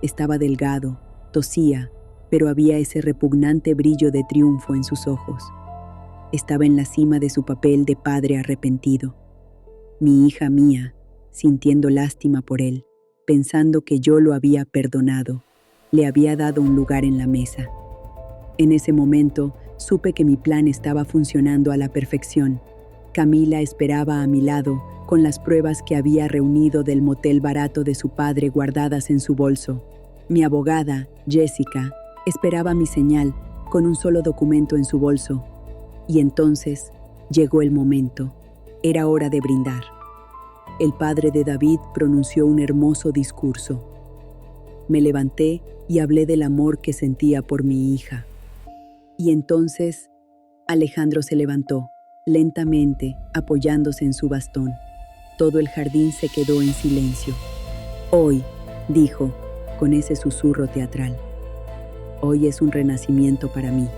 Estaba delgado, tosía, pero había ese repugnante brillo de triunfo en sus ojos. Estaba en la cima de su papel de padre arrepentido. Mi hija Mía, sintiendo lástima por él, pensando que yo lo había perdonado, le había dado un lugar en la mesa. En ese momento, supe que mi plan estaba funcionando a la perfección. Camila esperaba a mi lado, con las pruebas que había reunido del motel barato de su padre guardadas en su bolso. Mi abogada, Jessica, esperaba mi señal, con un solo documento en su bolso. Y entonces, llegó el momento. Era hora de brindar. El padre de David pronunció un hermoso discurso. Me levanté y hablé del amor que sentía por mi hija. Y entonces, Alejandro se levantó, lentamente, apoyándose en su bastón. Todo el jardín se quedó en silencio. Hoy, dijo, con ese susurro teatral. Hoy es un renacimiento para mí.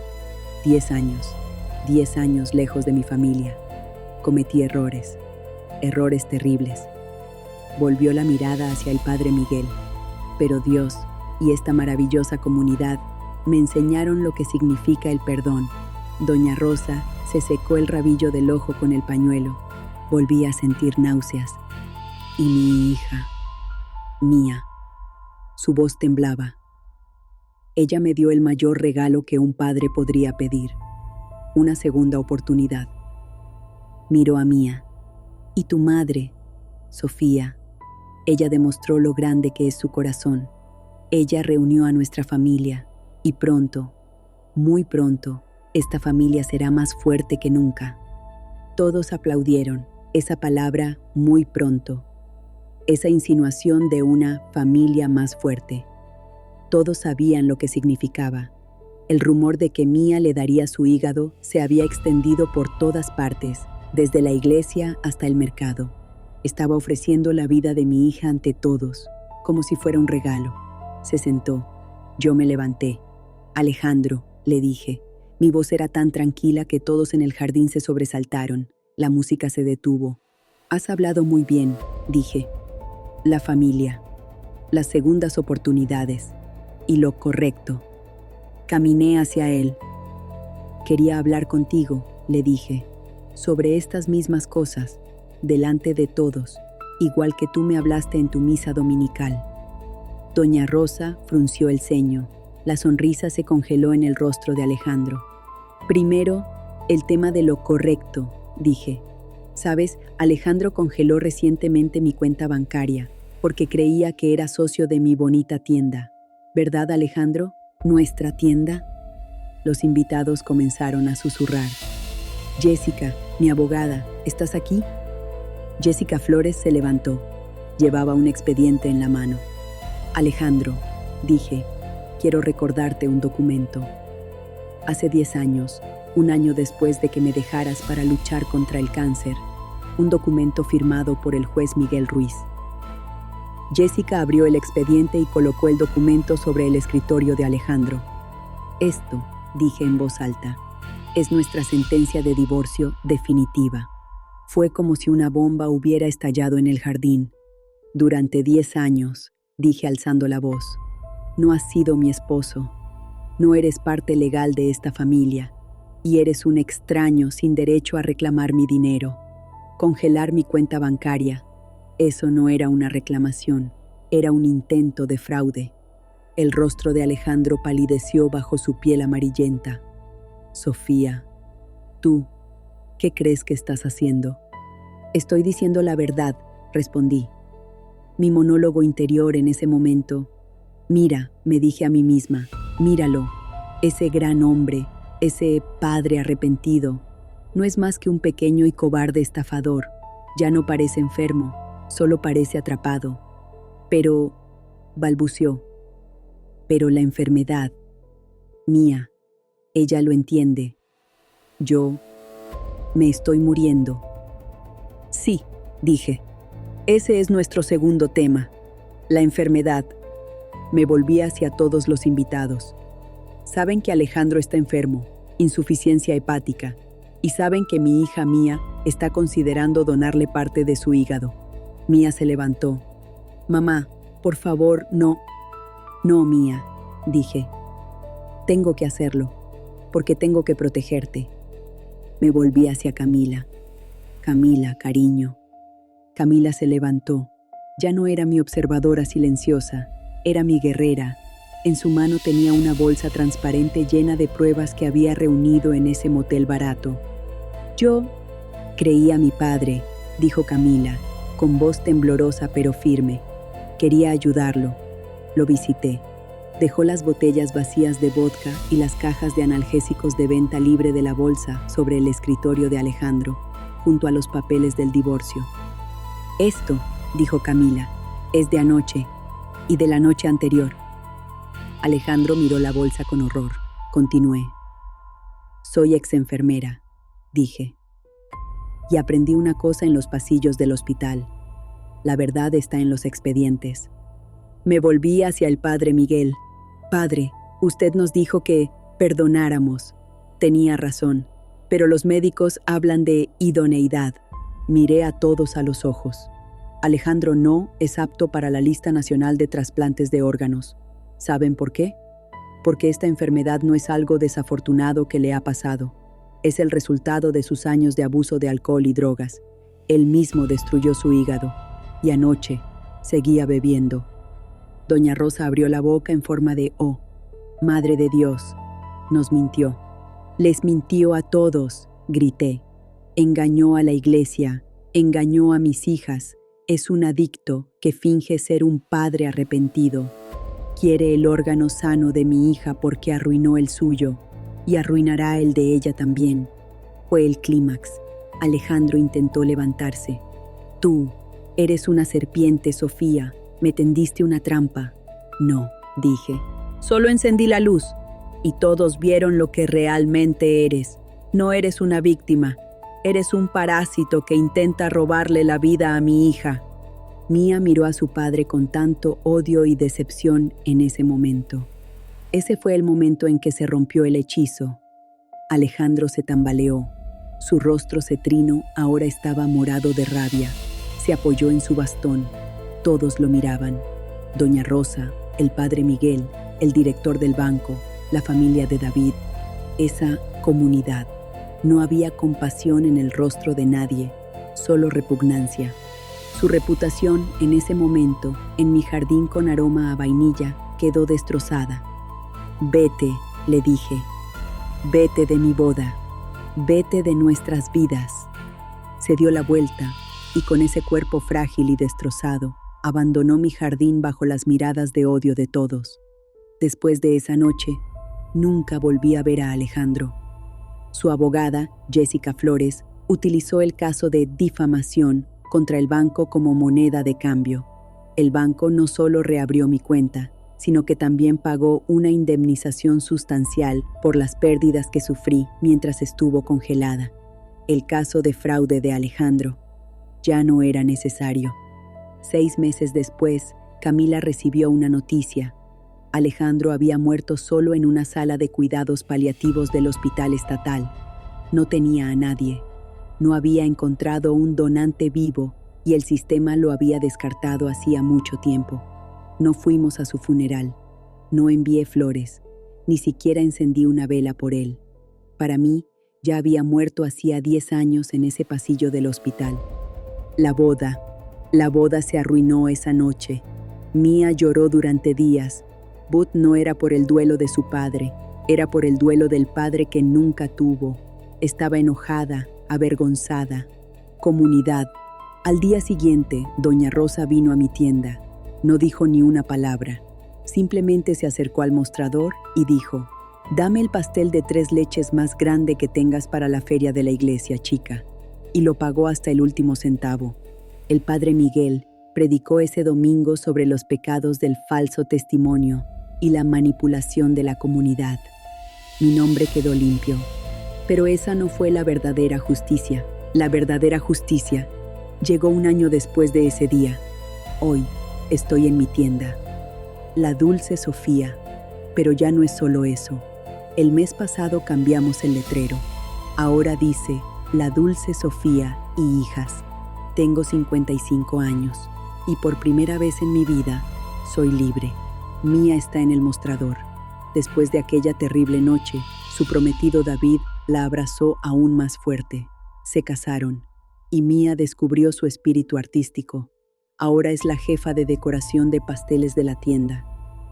10 años lejos de mi familia. Cometí errores terribles. Volvió la mirada hacia el padre Miguel. Pero Dios y esta maravillosa comunidad me enseñaron lo que significa el perdón. Doña Rosa se secó el rabillo del ojo con el pañuelo. Volví a sentir náuseas. Y mi hija, Mía, su voz temblaba. Ella me dio el mayor regalo que un padre podría pedir. Una segunda oportunidad. Miró a Mía. Y tu madre, Sofía. Ella demostró lo grande que es su corazón. Ella reunió a nuestra familia. Y pronto, muy pronto, esta familia será más fuerte que nunca. Todos aplaudieron esa palabra muy pronto. Esa insinuación de una familia más fuerte. Todos sabían lo que significaba. El rumor de que Mía le daría su hígado se había extendido por todas partes, desde la iglesia hasta el mercado. Estaba ofreciendo la vida de mi hija ante todos, como si fuera un regalo. Se sentó. Yo me levanté. Alejandro, le dije. Mi voz era tan tranquila que todos en el jardín se sobresaltaron. La música se detuvo. Has hablado muy bien, dije. La familia, las segundas oportunidades y lo correcto. Caminé hacia él. Quería hablar contigo, le dije, sobre estas mismas cosas, delante de todos, igual que tú me hablaste en tu misa dominical. Doña Rosa frunció el ceño. La sonrisa se congeló en el rostro de Alejandro. Primero, el tema de lo correcto, dije. Sabes, Alejandro congeló recientemente mi cuenta bancaria, porque creía que era socio de mi bonita tienda. ¿Verdad, Alejandro? ¿Nuestra tienda? Los invitados comenzaron a susurrar. Jessica, mi abogada, ¿estás aquí? Jessica Flores se levantó. Llevaba un expediente en la mano. Alejandro, dije, quiero recordarte un documento. Hace 10 años, un año después de que me dejaras para luchar contra el cáncer, un documento firmado por el juez Miguel Ruiz. Jessica abrió el expediente y colocó el documento sobre el escritorio de Alejandro. Esto, dije en voz alta, es nuestra sentencia de divorcio definitiva. Fue como si una bomba hubiera estallado en el jardín. Durante 10 años, dije alzando la voz, no has sido mi esposo. No eres parte legal de esta familia y eres un extraño sin derecho a reclamar mi dinero, congelar mi cuenta bancaria. Eso no era una reclamación, era un intento de fraude. El rostro de Alejandro palideció bajo su piel amarillenta. Sofía, ¿tú qué crees que estás haciendo? Estoy diciendo la verdad, respondí. Mi monólogo interior en ese momento. Mira, me dije a mí misma, míralo, ese gran hombre, ese padre arrepentido, no es más que un pequeño y cobarde estafador. Ya no parece enfermo, solo parece atrapado. Pero, balbuceó, pero la enfermedad, mía, ella lo entiende. Yo, me estoy muriendo. Sí, dije, ese es nuestro segundo tema, la enfermedad. Me volví hacia todos los invitados. Saben que Alejandro está enfermo, insuficiencia hepática, y saben que mi hija Mía está considerando donarle parte de su hígado. Mía se levantó. Mamá, por favor, no. No, Mía, dije. Tengo que hacerlo, porque tengo que protegerte. Me volví hacia Camila. Camila, cariño. Camila se levantó. Ya no era mi observadora silenciosa, era mi guerrera. En su mano tenía una bolsa transparente llena de pruebas que había reunido en ese motel barato. Yo creí a mi padre, dijo Camila, con voz temblorosa pero firme. Quería ayudarlo. Lo visité. Dejó las botellas vacías de vodka y las cajas de analgésicos de venta libre de la bolsa sobre el escritorio de Alejandro, junto a los papeles del divorcio. Esto, dijo Camila, es de anoche y de la noche anterior. Alejandro miró la bolsa con horror. Continué. Soy exenfermera, dije. Y aprendí una cosa en los pasillos del hospital. La verdad está en los expedientes. Me volví hacia el padre Miguel. Padre, usted nos dijo que perdonáramos. Tenía razón, pero los médicos hablan de idoneidad. Miré a todos a los ojos. Alejandro no es apto para la lista nacional de trasplantes de órganos. ¿Saben por qué? Porque esta enfermedad no es algo desafortunado que le ha pasado. Es el resultado de sus años de abuso de alcohol y drogas. Él mismo destruyó su hígado. Y anoche seguía bebiendo. Doña Rosa abrió la boca en forma de O. Madre de Dios, nos mintió. Les mintió a todos, grité. Engañó a la iglesia, engañó a mis hijas. Es un adicto que finge ser un padre arrepentido. Quiere el órgano sano de mi hija porque arruinó el suyo y arruinará el de ella también. Fue el clímax. Alejandro intentó levantarse. Tú eres una serpiente, Sofía. Me tendiste una trampa. No, dije. Solo encendí la luz y todos vieron lo que realmente eres. No eres una víctima. Eres un parásito que intenta robarle la vida a mi hija. Mía miró a su padre con tanto odio y decepción en ese momento. Ese fue el momento en que se rompió el hechizo. Alejandro se tambaleó. Su rostro cetrino ahora estaba morado de rabia. Se apoyó en su bastón. Todos lo miraban. Doña Rosa, el padre Miguel, el director del banco, la familia de David, esa comunidad. No había compasión en el rostro de nadie, solo repugnancia. Su reputación en ese momento, en mi jardín con aroma a vainilla, quedó destrozada. Vete, le dije. Vete de mi boda. Vete de nuestras vidas. Se dio la vuelta y con ese cuerpo frágil y destrozado, abandonó mi jardín bajo las miradas de odio de todos. Después de esa noche, nunca volví a ver a Alejandro. Su abogada, Jessica Flores, utilizó el caso de difamación contra el banco como moneda de cambio. El banco no solo reabrió mi cuenta, sino que también pagó una indemnización sustancial por las pérdidas que sufrí mientras estuvo congelada. El caso de fraude de Alejandro ya no era necesario. 6 meses después, Camila recibió una noticia. Alejandro había muerto solo en una sala de cuidados paliativos del hospital estatal. No tenía a nadie. No había encontrado un donante vivo y el sistema lo había descartado hacía mucho tiempo. No fuimos a su funeral. No envié flores. Ni siquiera encendí una vela por él. Para mí, ya había muerto hacía 10 años en ese pasillo del hospital. La boda. La boda se arruinó esa noche. Mia lloró durante días. But no era por el duelo de su padre, era por el duelo del padre que nunca tuvo. Estaba enojada, avergonzada. Comunidad. Al día siguiente, doña Rosa vino a mi tienda. No dijo ni una palabra. Simplemente se acercó al mostrador y dijo: «Dame el pastel de 3 leches más grande que tengas para la feria de la iglesia, chica». Y lo pagó hasta el último centavo. El padre Miguel predicó ese domingo sobre los pecados del falso testimonio y la manipulación de la comunidad. Mi nombre quedó limpio. Pero esa no fue la verdadera justicia. La verdadera justicia llegó un año después de ese día. Hoy estoy en mi tienda. La Dulce Sofía. Pero ya no es solo eso. El mes pasado cambiamos el letrero. Ahora dice La Dulce Sofía y hijas. Tengo 55 años y por primera vez en mi vida soy libre. Mia está en el mostrador. Después de aquella terrible noche, su prometido David la abrazó aún más fuerte. Se casaron y Mia descubrió su espíritu artístico. Ahora es la jefa de decoración de pasteles de la tienda.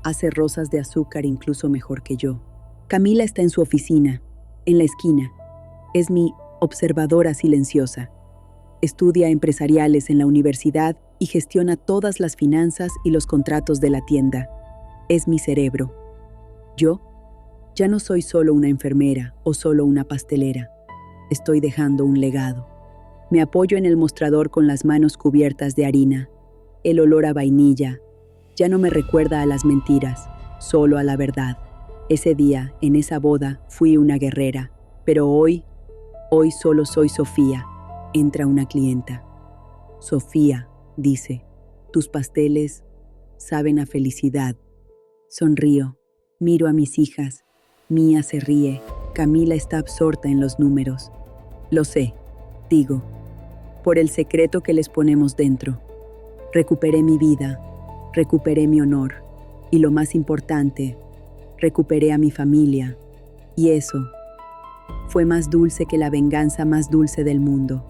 Hace rosas de azúcar incluso mejor que yo. Camila está en su oficina, en la esquina. Es mi observadora silenciosa. Estudia empresariales en la universidad y gestiona todas las finanzas y los contratos de la tienda. Es mi cerebro. Yo ya no soy solo una enfermera o solo una pastelera. Estoy dejando un legado. Me apoyo en el mostrador con las manos cubiertas de harina. El olor a vainilla ya no me recuerda a las mentiras, solo a la verdad. Ese día, en esa boda, fui una guerrera, pero hoy solo soy Sofía. Entra una clienta. Sofía, dice, tus pasteles saben a felicidad. Sonrío, miro a mis hijas. Mia se ríe. Camila está absorta en los números. Lo sé, digo, por el secreto que les ponemos dentro. Recuperé mi vida, recuperé mi honor y lo más importante, recuperé a mi familia. Y eso fue más dulce que la venganza más dulce del mundo.